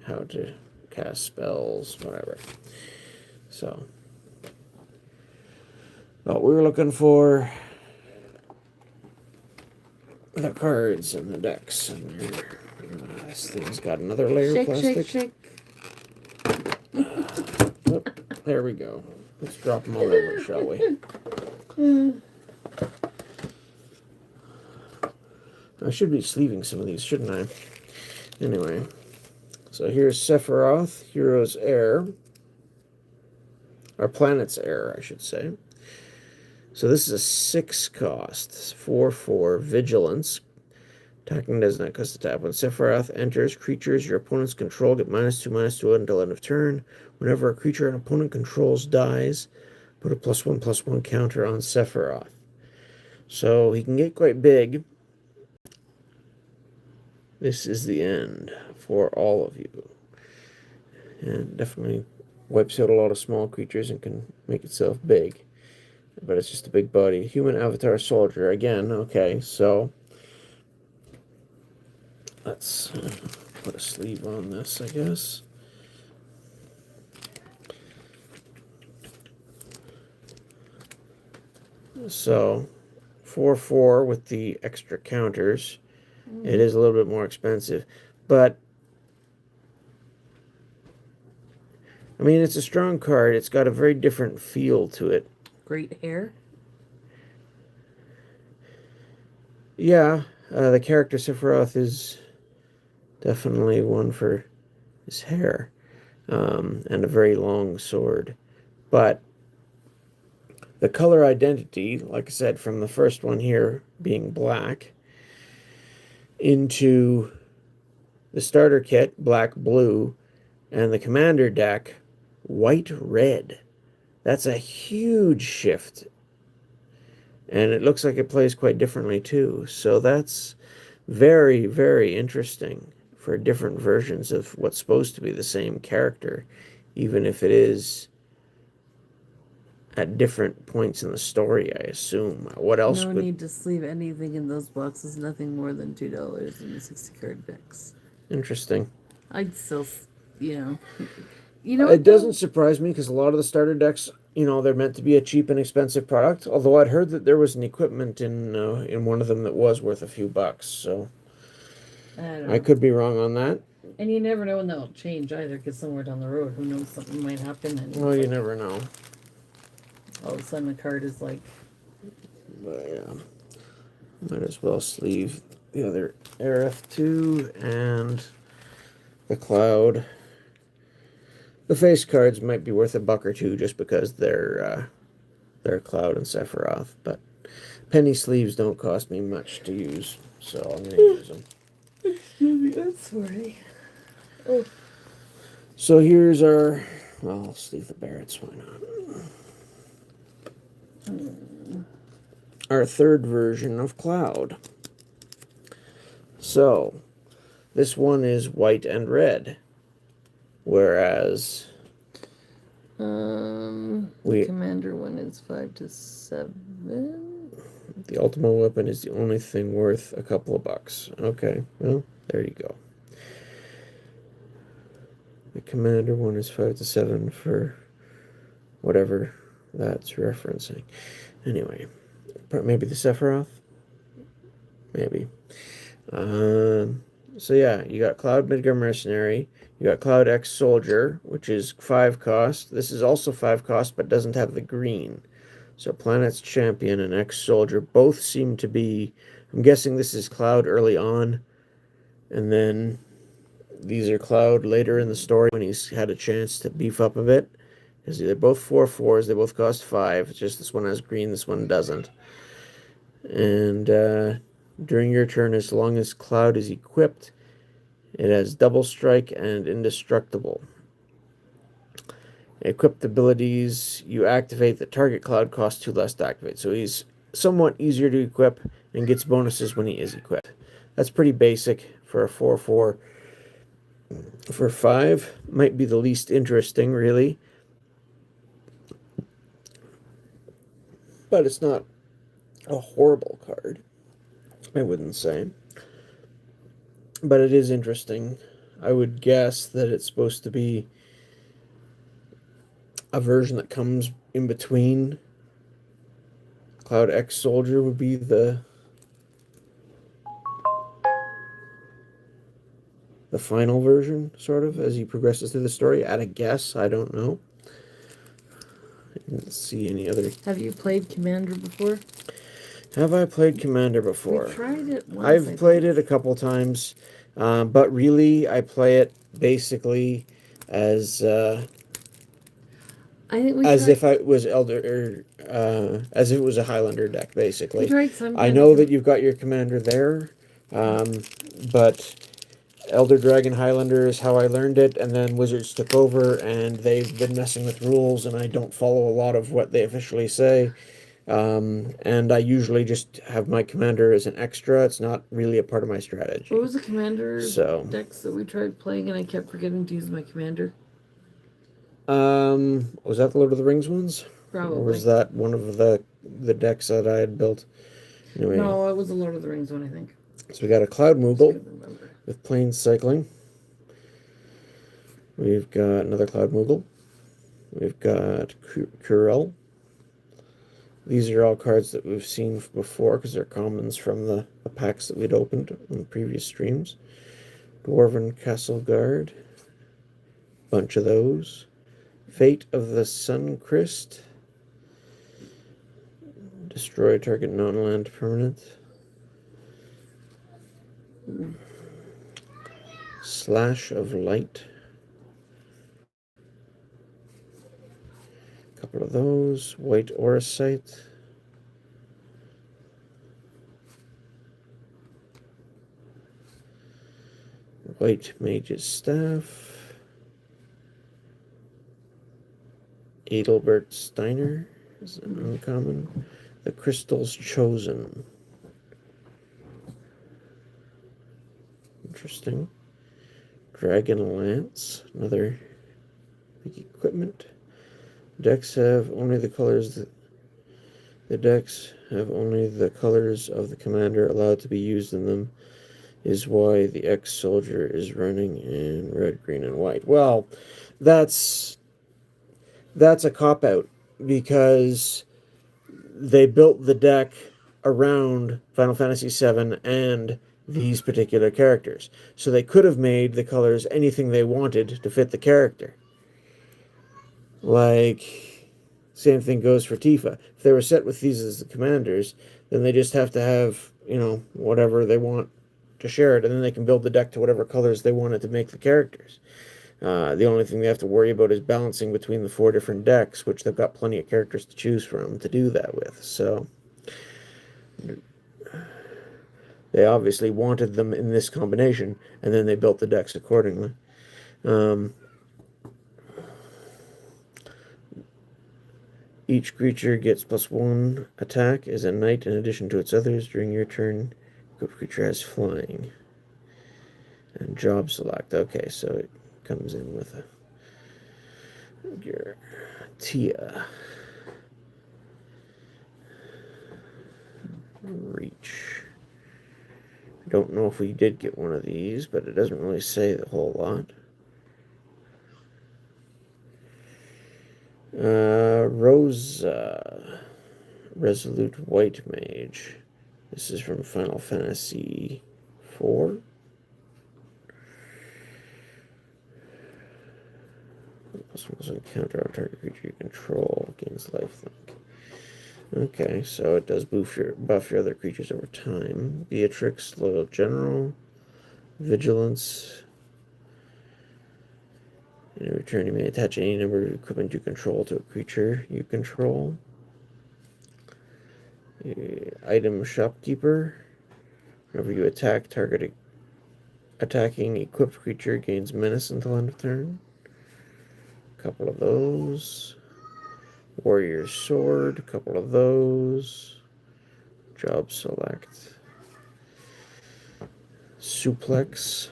how to cast spells, whatever. So, what we were looking for, the cards and the decks, and this thing's got another layer of Shake, plastic. shake, shake. Oh, there we go. Let's drop them all over, shall we? I should be sleeving some of these, shouldn't I? Anyway, so here's Sephiroth, Hero's Heir. Or Planet's Heir, I should say. So this is a 6 cost. 4/4 Vigilance. Attacking does not cost a tap. When Sephiroth enters, creatures your opponents control get -2/-2 until end of turn. Whenever a creature an opponent controls dies, put a +1/+1 counter on Sephiroth. So he can get quite big. This is the end for all of you. And definitely wipes out a lot of small creatures and can make itself big. But it's just a big body. Human Avatar Soldier. Again, okay, so let's put a sleeve on this, I guess. So 4/4 with the extra counters. It is a little bit more expensive, but I mean, it's a strong card. It's got a very different feel to it. Great hair. Yeah, the character Sephiroth is definitely one for his hair, and a very long sword. But the color identity, like I said, from the first one here being black, into the starter kit, black-blue, and the commander deck, white-red. That's a huge shift. And it looks like it plays quite differently too. So that's very, very interesting for different versions of what's supposed to be the same character, even if it is at different points in the story, I assume. What else No would... need to sleeve anything in those boxes. Nothing more than $2 in the 60 card decks. Interesting. I'd still, you know. It doesn't surprise me because a lot of the starter decks, they're meant to be a cheap and expensive product. Although I'd heard that there was an equipment in one of them that was worth a few bucks. So I could be wrong on that. And you never know when that'll change either, because somewhere down the road, who knows, something might happen. And Well, you never know. all of a sudden the card is like... But yeah, might as well sleeve the other RF2 and the Cloud. The face cards might be worth $1 or $2 just because they're Cloud and Sephiroth, but penny sleeves don't cost me much to use, so I'm going to use them. Excuse me, I'm sorry. Oh. So here's our... Well, I'll sleeve the Barretts, why not? Our third version of Cloud. So, this one is white and red. Whereas the commander one is 5 to 7. The ultimate weapon is the only thing worth a couple of bucks. Okay, well, there you go. The commander one is 5 to 7 for whatever that's referencing. Anyway, maybe the Sephiroth? Maybe. So yeah, you got Cloud Midgar Mercenary. You got Cloud X Soldier, which is 5 cost. This is also 5 cost, but doesn't have the green. So Planet's Champion and X Soldier both seem to be... I'm guessing this is Cloud early on, and then these are Cloud later in the story when he's had a chance to beef up a bit. Because they're both 4/4s, they both cost 5. It's just this one has green, this one doesn't. And during your turn, as long as Cloud is equipped, it has Double Strike and Indestructible. Equipped abilities, you activate the target Cloud costs 2 less to activate. So he's somewhat easier to equip and gets bonuses when he is equipped. That's pretty basic for a 4/4. For 5, might be the least interesting, really. But it's not a horrible card, I wouldn't say. But it is interesting. I would guess that it's supposed to be a version that comes in between. Cloud X Soldier would be the final version, sort of, as he progresses through the story. At a guess, I don't know. I didn't see any other... Have you played Commander before? Have I played Commander before? We tried it once. I've played it a couple times, but really, I play it basically as if it was as if it was a Highlander deck, basically. I know that you've got your commander there, but Elder Dragon Highlander is how I learned it, and then Wizards took over, and they've been messing with rules, and I don't follow a lot of what they officially say. And I usually just have my commander as an extra. It's not really a part of my strategy. What was the commander decks that we tried playing and I kept forgetting to use my commander? Was that the Lord of the Rings ones? Probably. Or was that one of the decks that I had built? Anyway. No, it was the Lord of the Rings one, I think. So we got a Cloud Moogle. with Plains Cycling. We've got another Cloud Moogle. We've got Kurel. These are all cards that we've seen before because they're commons from the packs that we'd opened in the previous streams. Dwarven Castle Guard. Bunch of those. Fate of the Suncrist. Destroy target non-land permanent. Slash of Light. A couple of those. White Auracite. White Mage's Staff. Adelbert Steiner is an uncommon. The Crystal's Chosen. Interesting. Dragon Lance, another big equipment. Decks have only the colors the decks have only the colors of the commander allowed to be used in them, is why the ex-soldier is running in red, green, and white. Well, that's a cop-out because they built the deck around Final Fantasy VII and these particular characters. So they could have made the colors anything they wanted to fit the character. Like, same thing goes for Tifa. If they were set with these as the commanders, then they just have to have, whatever they want to share it, and then they can build the deck to whatever colors they wanted to make the characters. The only thing they have to worry about is balancing between the 4 different decks, which they've got plenty of characters to choose from to do that with. So they obviously wanted them in this combination, and then they built the decks accordingly. Each creature gets +1 attack as a knight in addition to its others during your turn. Equipped creature has flying. And job select. Okay, so it comes in with your Tia. Reach. I don't know if we did get one of these, but it doesn't really say the whole lot. Rosa. Resolute White Mage. This is from Final Fantasy IV. This one doesn't counter on target creature you control, gains lifelink. Okay, so it does buff your other creatures over time. Beatrix, Loyal General, Vigilance. In return, you may attach any number of equipment you control to a creature you control. Item Shopkeeper. Whenever you attack, attacking equipped creature gains menace until end of turn. A couple of those. Warrior Sword, a couple of those. Job select. Suplex.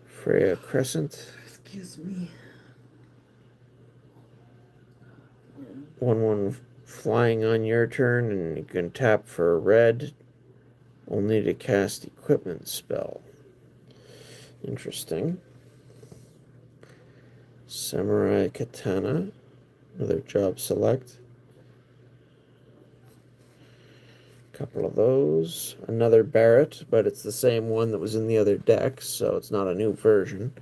Freya Crescent. Excuse me. 1/1 flying on your turn, and you can tap for a red only to cast equipment spell. Interesting. Samurai Katana. Another job select. Couple of those. Another Barrett, but it's the same one that was in the other deck, so it's not a new version.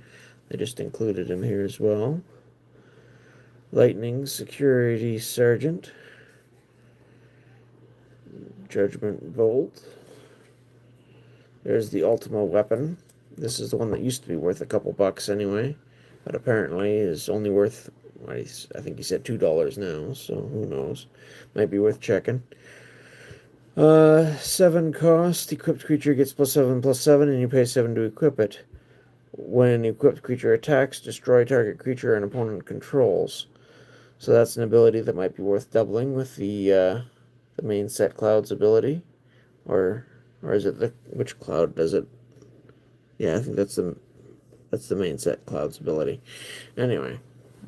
They just included him here as well. Lightning Security Sergeant. Judgment Bolt. There's the Ultima weapon. This is the one that used to be worth a couple bucks anyway, but apparently is only worth, I think he said $2 now, so who knows. Might be worth checking. 7 cost. Equipped creature gets +7/+7, and you pay 7 to equip it. When equipped creature attacks, destroy target creature an opponent controls. So that's an ability that might be worth doubling with the main set Cloud's ability, or is it which Cloud does it? Yeah, I think that's the main set Cloud's ability. Anyway,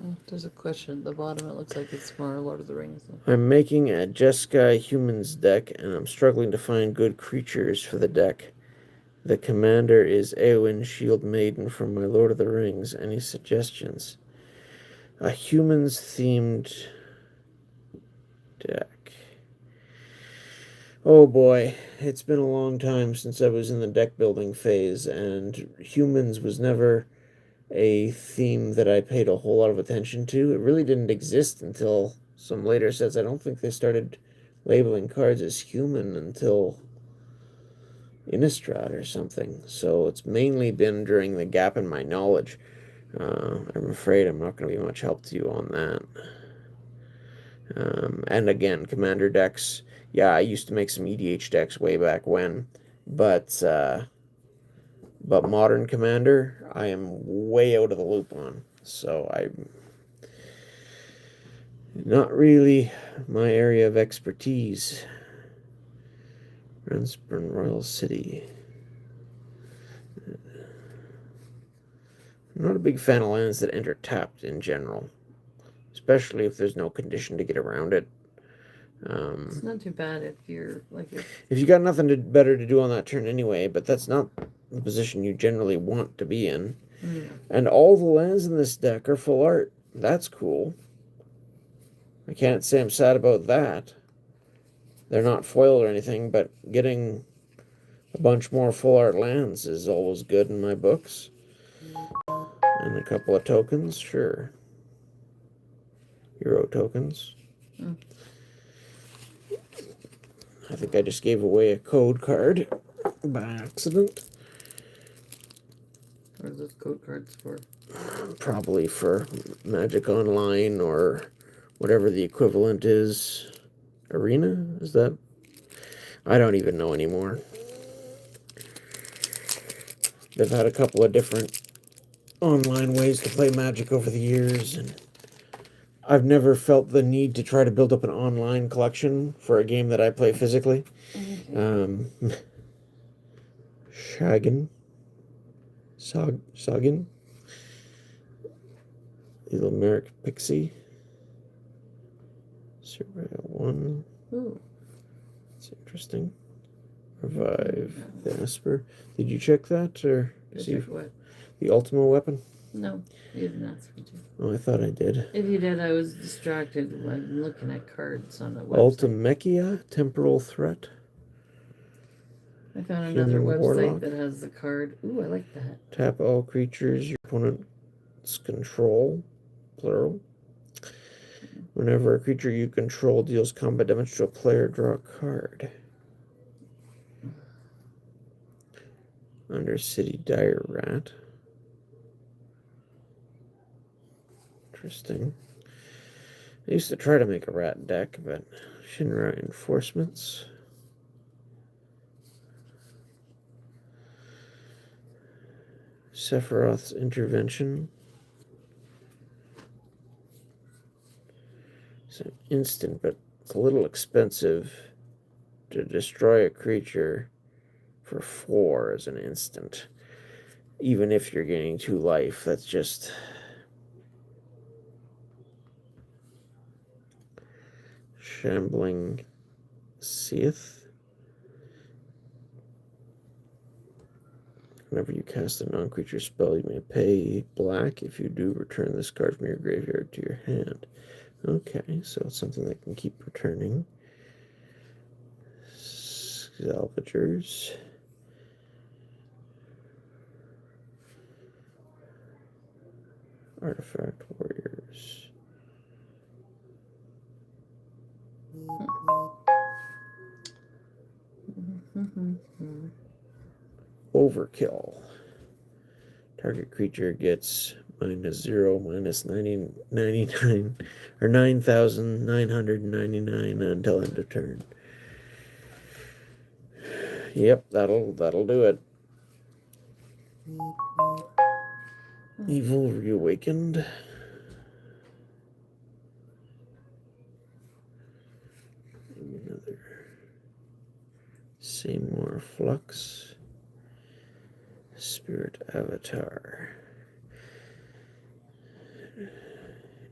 Oh, there's a question at the bottom. It looks like it's more Lord of the Rings. I'm making a Jeskai Humans deck, and I'm struggling to find good creatures for the deck. The commander is Eowyn Shield Maiden from my Lord of the Rings. Any suggestions? A humans-themed deck. Oh boy, it's been a long time since I was in the deck building phase, and humans was never a theme that I paid a whole lot of attention to. It really didn't exist until some later sets. I don't think they started labeling cards as human until Innistrad or something. So it's mainly been during the gap in my knowledge. I'm afraid I'm not going to be much help to you on that. And again, commander decks. Yeah, I used to make some EDH decks way back when, but modern commander, I am way out of the loop on. So I'm not really my area of expertise. Runsburn Royal City. I'm not a big fan of lands that enter tapped in general, especially if there's no condition to get around it. It's not too bad if you're like if you got nothing better to do on that turn anyway, but that's not the position you generally want to be in. And all the lands in this deck are full art. That's cool. I can't say I'm sad about that. They're not foiled or anything, but getting a bunch more full art lands is always good in my books. And a couple of tokens, sure. Hero tokens. I think I just gave away a code card by accident. What are those code cards for? Probably for Magic Online or whatever the equivalent is. Arena? Is that? I don't even know anymore. They've had a couple of different online ways to play Magic over the years, and I've never felt the need to try to build up an online collection for a game that I play physically. Shaggin. Soggin. Little Merrick Pixie. Surveil 1. Ooh. That's interesting. Revive the Esper. Did you check that, or see What? the Ultima weapon? No, you didn't ask me to. Oh, I thought I did. If you did, I was distracted when looking at cards on the website. Ultimechia, Temporal Threat. I found another Human website Warlock. that has the card. Ooh, I like that. Tap all creatures your opponent's control, plural. Whenever a creature you control deals combat damage to a player, draw a card. Undercity Dire Rat. Interesting. I used to try to make a rat deck, but Shinra Enforcements. Sephiroth's Intervention. It's an instant, but it's a little expensive to destroy a creature for 4 as an instant. Even if you're gaining 2 life, that's just... Shambling Seath. Whenever you cast a non-creature spell, you may pay black. If you do, return this card from your graveyard to your hand. Okay, so it's something that can keep returning. Salvagers. Artifact Warriors. Overkill. Target creature gets -0, -99, or 9,999 until end of turn. Yep, that'll do it. Evil Reawakened. Another Seymour Flux. Spirit Avatar.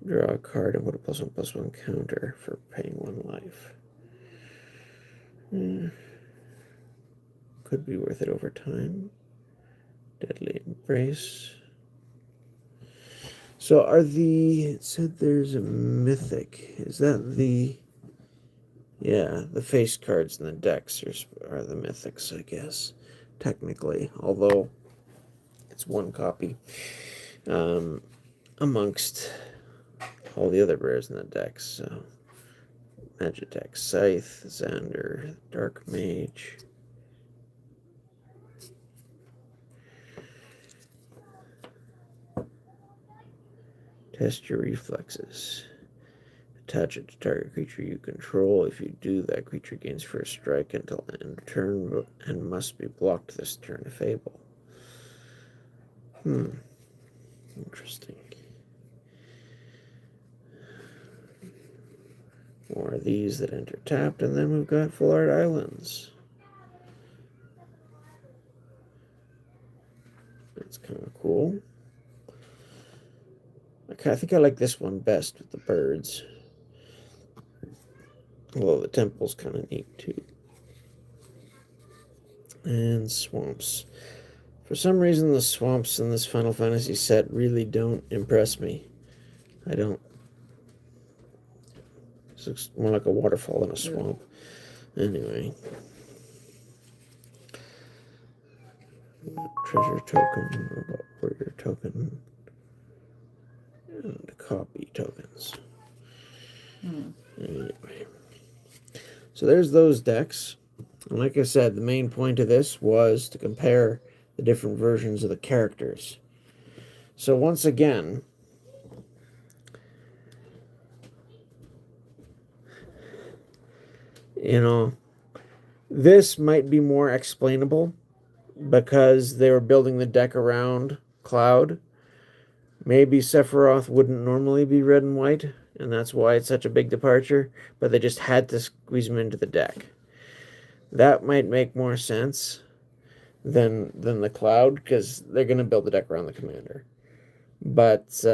Draw a card and put a +1/+1 counter for paying 1 life. Could be worth it over time. Deadly Embrace. So it said there's a mythic. Is that the... Yeah, the face cards in the decks are the mythics, I guess, technically. Although, it's 1 copy amongst all the other rares in the decks. So, Magitech, Scythe, Xander, Dark Mage. Test your reflexes. Attach it to target creature you control. If you do, that creature gains first strike until end of turn and must be blocked this turn if able. Interesting. More of these that enter tapped, and then we've got Full Art Islands. That's kind of cool. I think I like this one best with the birds. Although the temple's kind of neat too. And swamps. For some reason, the swamps in this Final Fantasy set really don't impress me. I don't. This looks more like a waterfall than a swamp. Anyway. Treasure token, robot warrior token, and copy tokens. Anyway. So there's those decks. And like I said, the main point of this was to compare the different versions of the characters. So once again, this might be more explainable because they were building the deck around Cloud. Maybe Sephiroth wouldn't normally be red and white, and that's why it's such a big departure, but they just had to squeeze him into the deck. That might make more sense than the Cloud, because they're going to build the deck around the commander. But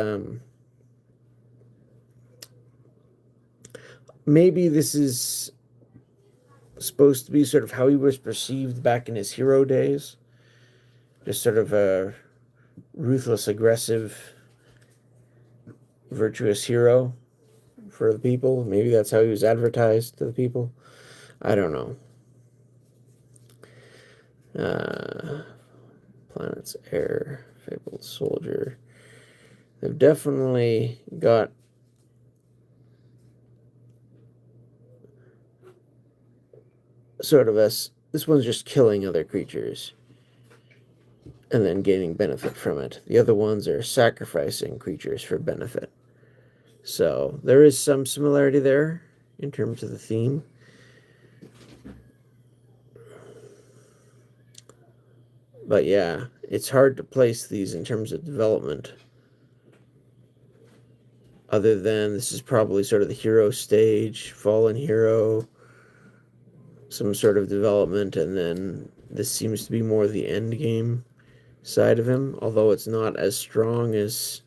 maybe this is supposed to be sort of how he was perceived back in his hero days. Just sort of a ruthless, aggressive, virtuous hero for the people. Maybe that's how he was advertised to the people. I don't know. Planet's Heir, Fabled Soldier. They've definitely got sort of this one's just killing other creatures and then gaining benefit from it. The other ones are sacrificing creatures for benefit. So there is some similarity there in terms of the theme. But yeah, it's hard to place these in terms of development. Other than this is probably sort of the hero stage, fallen hero, some sort of development, and then this seems to be more the end game side of him, although it's not as strong as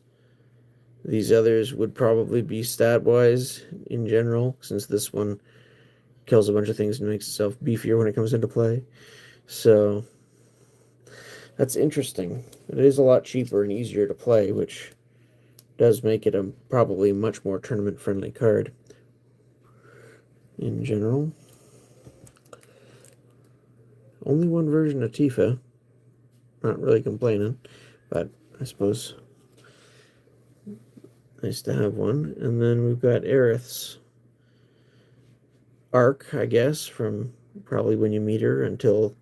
these others would probably be stat-wise in general, since this one kills a bunch of things and makes itself beefier when it comes into play. So that's interesting. It is a lot cheaper and easier to play, which does make it a probably much more tournament-friendly card in general. Only one version of Tifa. Not really complaining, but I suppose nice to have one. And then we've got Aerith's arc, I guess, from probably when you meet her until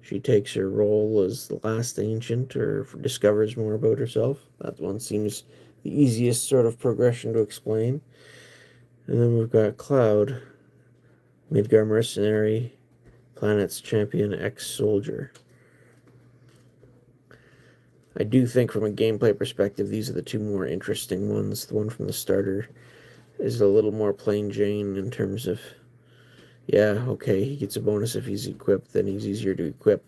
she takes her role as the last ancient or discovers more about herself. That one seems the easiest sort of progression to explain. And then we've got Cloud, Midgar Mercenary, Planet's Champion, ex-Soldier. I do think from a gameplay perspective, these are the two more interesting ones. The one from the starter is a little more plain Jane in terms of, yeah, okay, he gets a bonus if he's equipped, then he's easier to equip.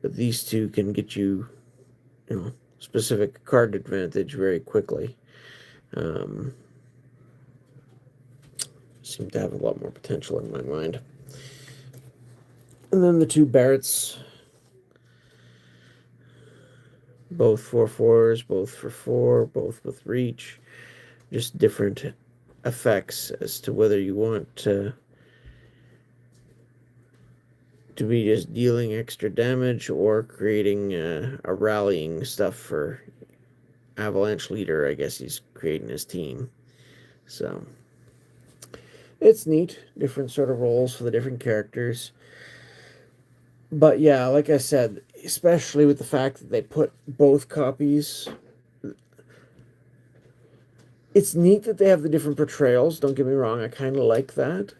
But these two can get you, specific card advantage very quickly. Seem to have a lot more potential in my mind. And then the two Barretts, both 4/4s, both for 4, both with reach. Just different effects as to whether you want to be just dealing extra damage or creating a rallying stuff for Avalanche Leader. I guess he's creating his team. So it's neat. Different sort of roles for the different characters. But yeah, like I said, especially with the fact that they put both copies, it's neat that they have the different portrayals. Don't get me wrong, I kind of like that.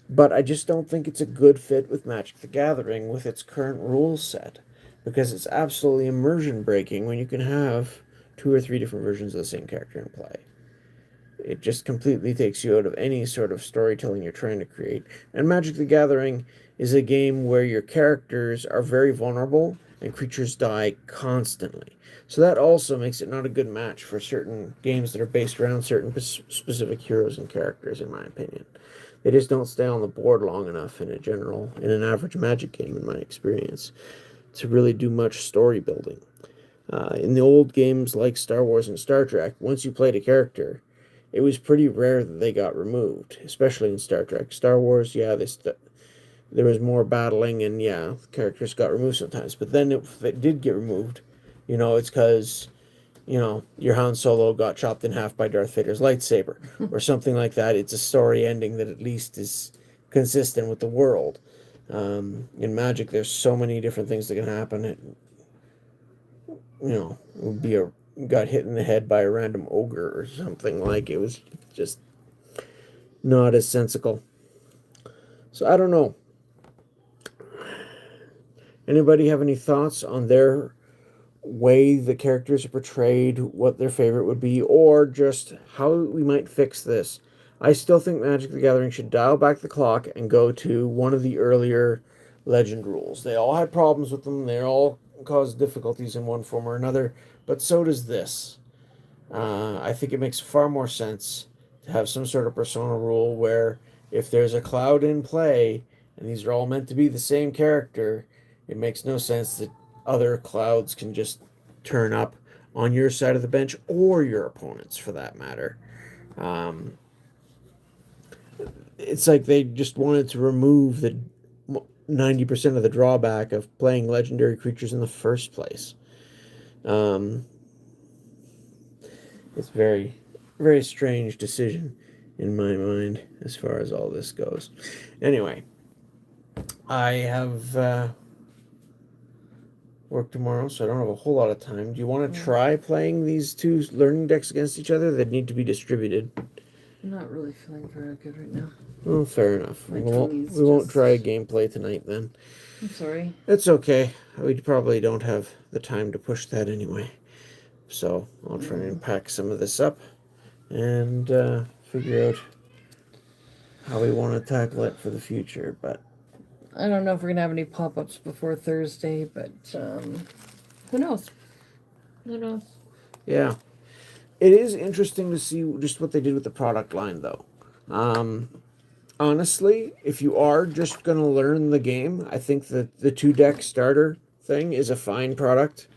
But I just don't think it's a good fit with Magic the Gathering with its current rules set. Because it's absolutely immersion breaking when you can have 2 or 3 different versions of the same character in play. It just completely takes you out of any sort of storytelling you're trying to create. And Magic the Gathering is a game where your characters are very vulnerable and creatures die constantly. So that also makes it not a good match for certain games that are based around certain specific heroes and characters, in my opinion. They just don't stay on the board long enough in an average Magic game, in my experience, to really do much story building. In the old games like Star Wars and Star Trek, once you played a character, it was pretty rare that they got removed, especially in Star Trek. Star Wars, yeah, there was more battling, and yeah, characters got removed sometimes. But then if they did get removed, it's because, your Han Solo got chopped in half by Darth Vader's lightsaber, or something like that. It's a story ending that at least is consistent with the world. In Magic, there's so many different things that can happen. It would be got hit in the head by a random ogre or something. Like, it was just not as sensical. So I don't know. Anybody have any thoughts on their way the characters are portrayed, what their favorite would be, or just how we might fix this? I still think Magic the Gathering should dial back the clock and go to one of the earlier Legend rules. They all had problems with them. They all caused difficulties in one form or another, but so does this. I think it makes far more sense to have some sort of persona rule where if there's a cloud in play and these are all meant to be the same character, it makes no sense that other clouds can just turn up on your side of the bench or your opponent's, for that matter. It's like they just wanted to remove the 90% of the drawback of playing legendary creatures in the first place. It's very, very strange decision in my mind as far as all this goes. Anyway, I have work tomorrow, so I don't have a whole lot of time. Do you want to try playing these two learning decks against each other? They need to be distributed. I'm not really feeling very good right now. Well, fair enough. We won't try a gameplay tonight then. I'm sorry. It's okay. We probably don't have the time to push that anyway. So I'll try and pack some of this up and figure out how we want to tackle it for the future. But I don't know if we're going to have any pop-ups before Thursday, but who knows? Who knows? Yeah. It is interesting to see just what they did with the product line, though. Honestly, if you are just going to learn the game, I think that the 2-deck starter thing is a fine product.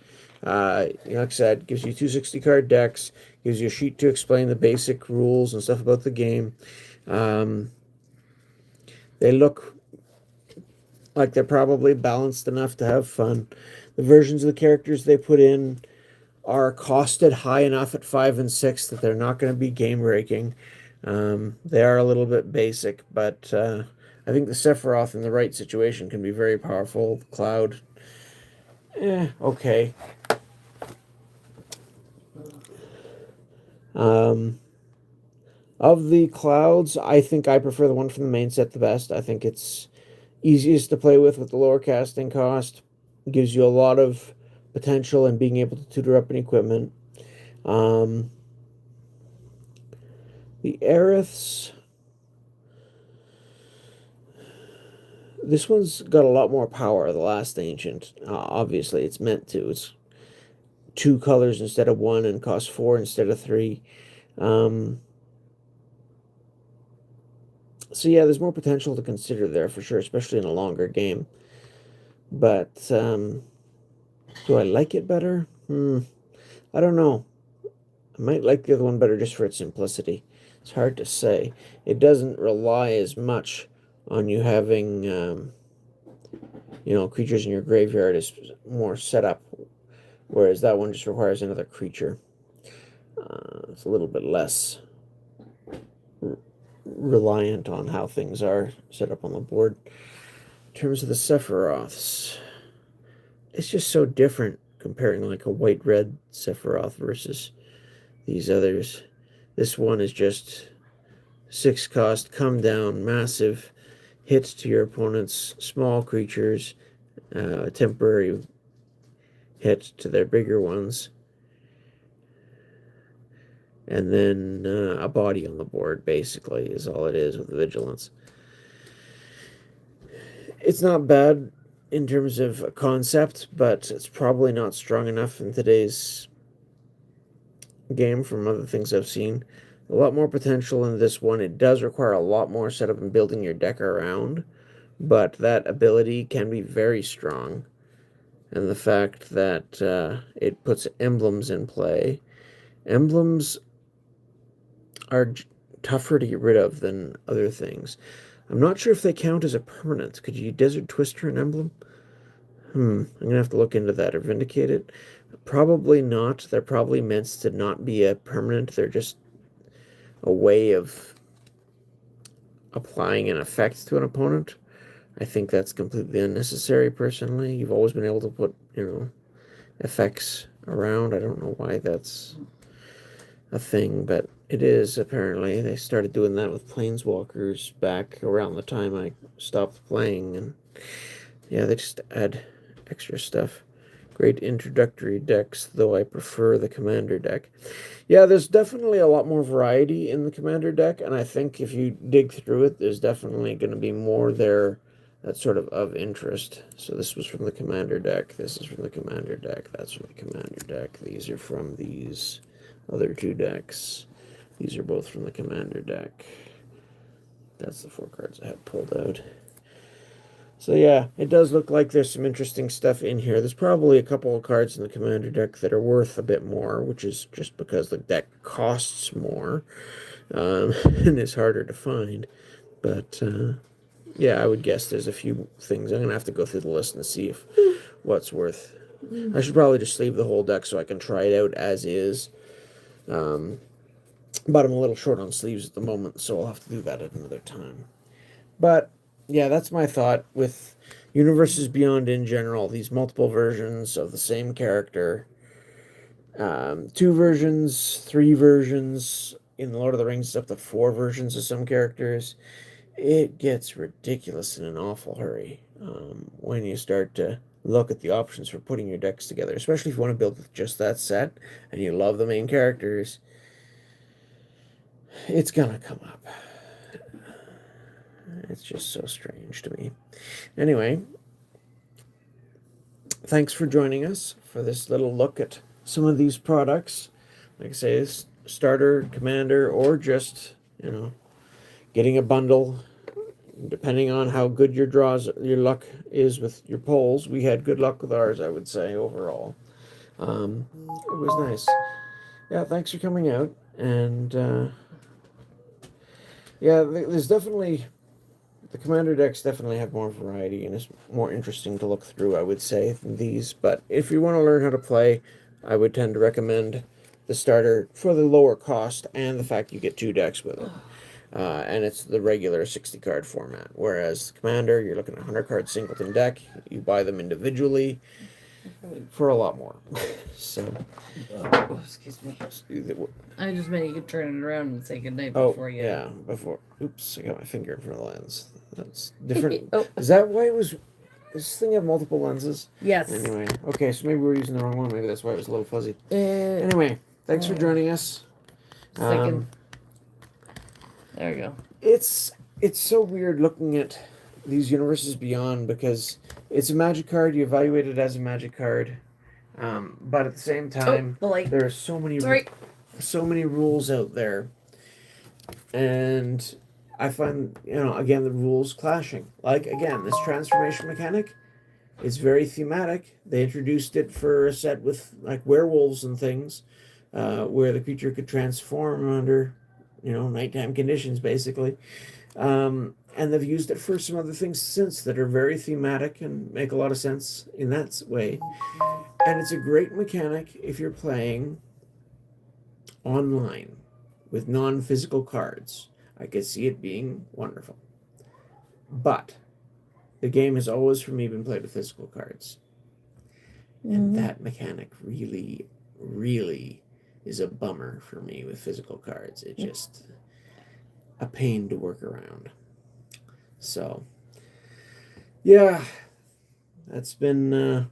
Like I said, gives you 2 60-card decks, gives you a sheet to explain the basic rules and stuff about the game. They look like they're probably balanced enough to have fun. The versions of the characters they put in are costed high enough at 5 and 6 that they're not going to be game breaking. They are a little bit basic, but I think the Sephiroth in the right situation can be very powerful. Cloud, okay. Of the clouds, I think I prefer the one from the main set the best. I think it's easiest to play with the lower casting cost. It gives you a lot of potential in being able to tutor up an equipment. The Aeriths, this one's got a lot more power, the last Ancient. Obviously, it's meant to. It's 2 colors instead of 1 and costs 4 instead of 3. So yeah, there's more potential to consider there for sure, especially in a longer game. But do I like it better? I don't know. I might like the other one better just for its simplicity. It's hard to say. It doesn't rely as much on you having, creatures in your graveyard. Is more set up, whereas that one just requires another creature. It's a little bit less reliant on how things are set up on the board. In terms of the Sephiroths, it's just so different comparing like a white-red Sephiroth versus these others. This one is just 6 cost, come down, massive hits to your opponent's small creatures, temporary hit to their bigger ones, and then a body on the board, basically, is all it is with the vigilance. It's not bad in terms of a concept, but it's probably not strong enough in today's game from other things I've seen. A lot more potential in this one. It does require a lot more setup and building your deck around, but that ability can be very strong. And the fact that it puts emblems in play. Emblems are tougher to get rid of than other things. I'm not sure if they count as a permanent. Could you Desert Twister an emblem? I'm going to have to look into that or vindicate it. Probably not. They're probably meant to not be a permanent. They're just a way of applying an effect to an opponent. I think that's completely unnecessary, personally. You've always been able to put, effects around. I don't know why that's a thing, but it is, apparently. They started doing that with Planeswalkers back around the time I stopped playing, and yeah, they just add extra stuff. Great introductory decks, though I prefer the Commander deck. Yeah, there's definitely a lot more variety in the Commander deck, and I think if you dig through it, there's definitely going to be more there that's sort of interest. So this was from the Commander deck, this is from the Commander deck, that's from the Commander deck, these are from these other 2 decks. These are both from the Commander deck. That's the 4 cards I had pulled out. So yeah, it does look like there's some interesting stuff in here. There's probably a couple of cards in the Commander deck that are worth a bit more, which is just because the deck costs more, and is harder to find. But yeah, I would guess there's a few things. I'm going to have to go through the list and see if what's worth. I should probably just leave the whole deck so I can try it out as is. But I'm a little short on sleeves at the moment, so I'll have to do that at another time. But yeah, that's my thought with Universes Beyond in general. These multiple versions of the same character, 2 versions, 3 versions. In the Lord of the Rings, up to 4 versions of some characters. It gets ridiculous in an awful hurry when you start to look at the options for putting your decks together, especially if you want to build with just that set and you love the main characters. It's gonna come up. It's just so strange to me. Anyway, thanks for joining us for this little look at some of these products. Like I say, starter, commander, or just, getting a bundle. Depending on how good your luck is with your polls. We had good luck with ours, I would say, overall. It was nice. Yeah, thanks for coming out. And yeah, there's definitely... The Commander decks definitely have more variety and is more interesting to look through, I would say, than these. But if you want to learn how to play, I would tend to recommend the starter for the lower cost and the fact you get 2 decks with it. And it's the regular 60-card format. Whereas Commander, you're looking at a 100-card singleton deck. You buy them individually for a lot more. So, Oh, excuse me. I just meant you could turn it around and say goodnight before you. Yeah, before. Oops, I got my finger in front of the lens. That's different. Is that why it was... Does this thing have multiple lenses? Yes. Anyway, okay, so maybe we're using the wrong one. Maybe that's why it was a little fuzzy. Anyway, thanks for joining us. Second. There we go. It's so weird looking at these Universes Beyond because it's a Magic card. You evaluate it as a Magic card, but at the same time, the light. there are so many. Sorry. so many rules out there, and I find, again, the rules clashing. Like, again, this transformation mechanic, it's very thematic. They introduced it for a set with like werewolves and things, where the creature could transform under, nighttime conditions, basically. And they've used it for some other things since that are very thematic and make a lot of sense in that way. And it's a great mechanic if you're playing online with non-physical cards. I could see it being wonderful. But the game has always, for me, been played with physical cards. And that mechanic really, really is a bummer for me with physical cards. It just a pain to work around. So, yeah, that's been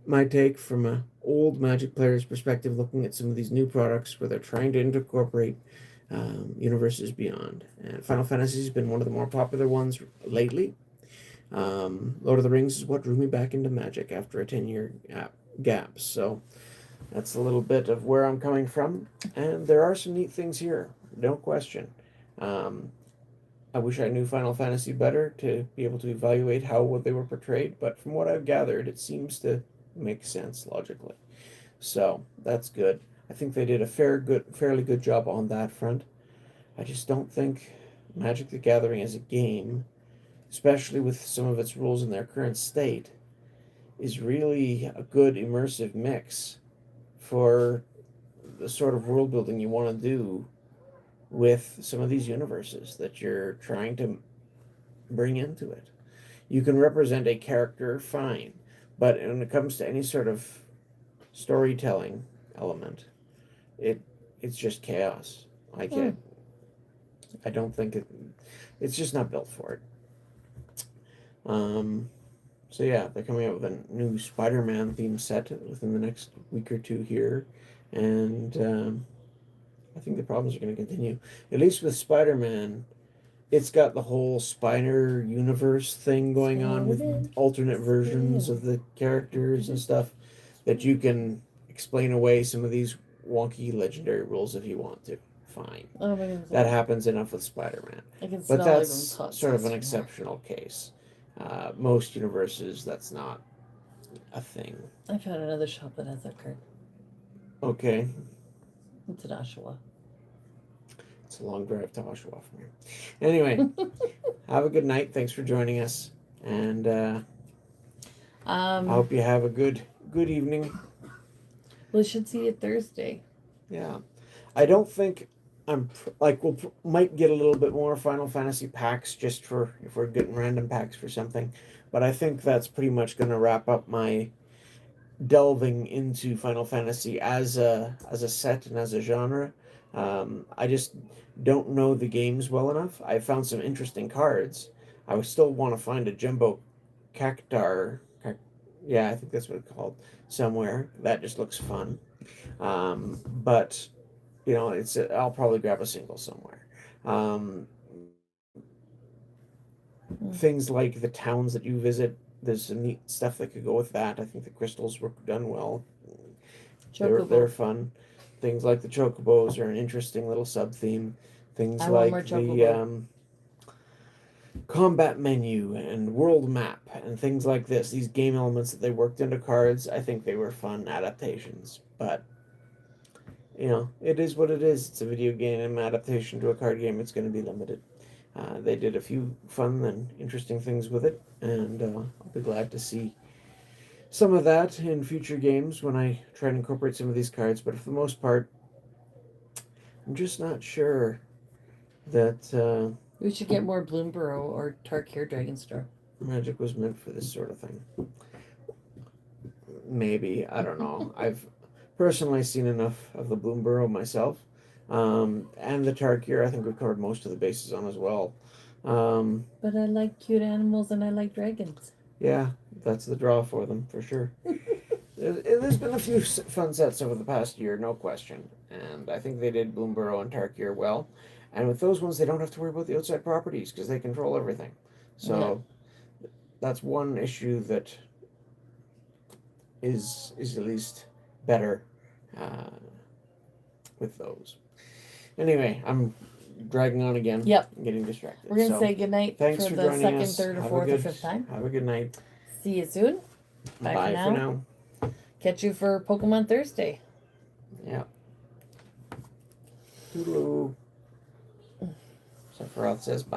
my take from a old Magic player's perspective, looking at some of these new products where they're trying to incorporate universes beyond. And Final Fantasy has been one of the more popular ones lately. Lord of the Rings is what drew me back into Magic after a 10-year gap. So that's a little bit of where I'm coming from. And there are some neat things here, no question. I wish I knew Final Fantasy better to be able to evaluate how they were portrayed, but from what I've gathered, it seems to make sense logically. So that's good. I think they did a fairly good job on that front. I just don't think Magic the Gathering as a game, especially with some of its rules in their current state, is really a good immersive mix for the sort of world building you want to do with some of these universes that you're trying to bring into it. You can represent a character fine, but when it comes to any sort of storytelling element, it's just chaos. I don't think it's just not built for it. So yeah, they're coming out with a new Spider-Man theme set within the next week or two here, and I think the problems are going to continue. At least with Spider-Man, it's got the whole Spider universe thing going on with alternate versions of the characters and stuff that you can explain away some of these wonky legendary rules if you want to. Fine. Oh my goodness. That happens enough with Spider-Man. I can But smell that's even sort of an exceptional case. Most universes, that's not a thing. I found another shop that has that card. Okay. It's in Oshawa. It's a long drive to Oshawa from here. Anyway, have a good night. Thanks for joining us. And I hope you have a good evening. We should see you Thursday. Yeah. I don't think might get a little bit more Final Fantasy packs just for if we're getting random packs for something. But I think that's pretty much going to wrap up my delving into Final Fantasy as a set and as a genre. I just don't know the games well enough. I found some interesting cards. I would still want to find a Jumbo Cactar. Yeah, I think that's what it's called somewhere. That just looks fun. But I'll probably grab a single somewhere. Things like the towns that you visit, there's some neat stuff that could go with that. I think the crystals were done well. They're fun. Things like the chocobos are an interesting little sub theme. Things like the combat menu and world map and things like this. These game elements that they worked into cards, I think they were fun adaptations. But it is what it is. It's a video game adaptation to a card game. It's going to be limited. They did a few fun and interesting things with it, and I'll be glad to see some of that in future games when I try to incorporate some of these cards. But for the most part, I'm just not sure that we should get more Bloomborough or Tarkir Dragonstar. Magic was meant for this sort of thing. Maybe. I don't know. I've personally seen enough of the Bloomborough myself. And the Tarkir, I think we've covered most of the bases on as well. But I like cute animals and I like dragons. Yeah, that's the draw for them, for sure. There's been a few fun sets over the past year, no question. And I think they did Bloomborough and Tarkir well. And with those ones, they don't have to worry about the outside properties because they control everything. So that's one issue that is at least better with those. Anyway, I'm dragging on again. Yep. I'm getting distracted. We're going to So, say goodnight thanks for for the joining second, us. third, or Have a fourth, or good- fifth time. Have a good night. See you soon. Bye for now. Catch you for Pokemon Thursday. Yeah. Toodaloo. Sephiroth says bye.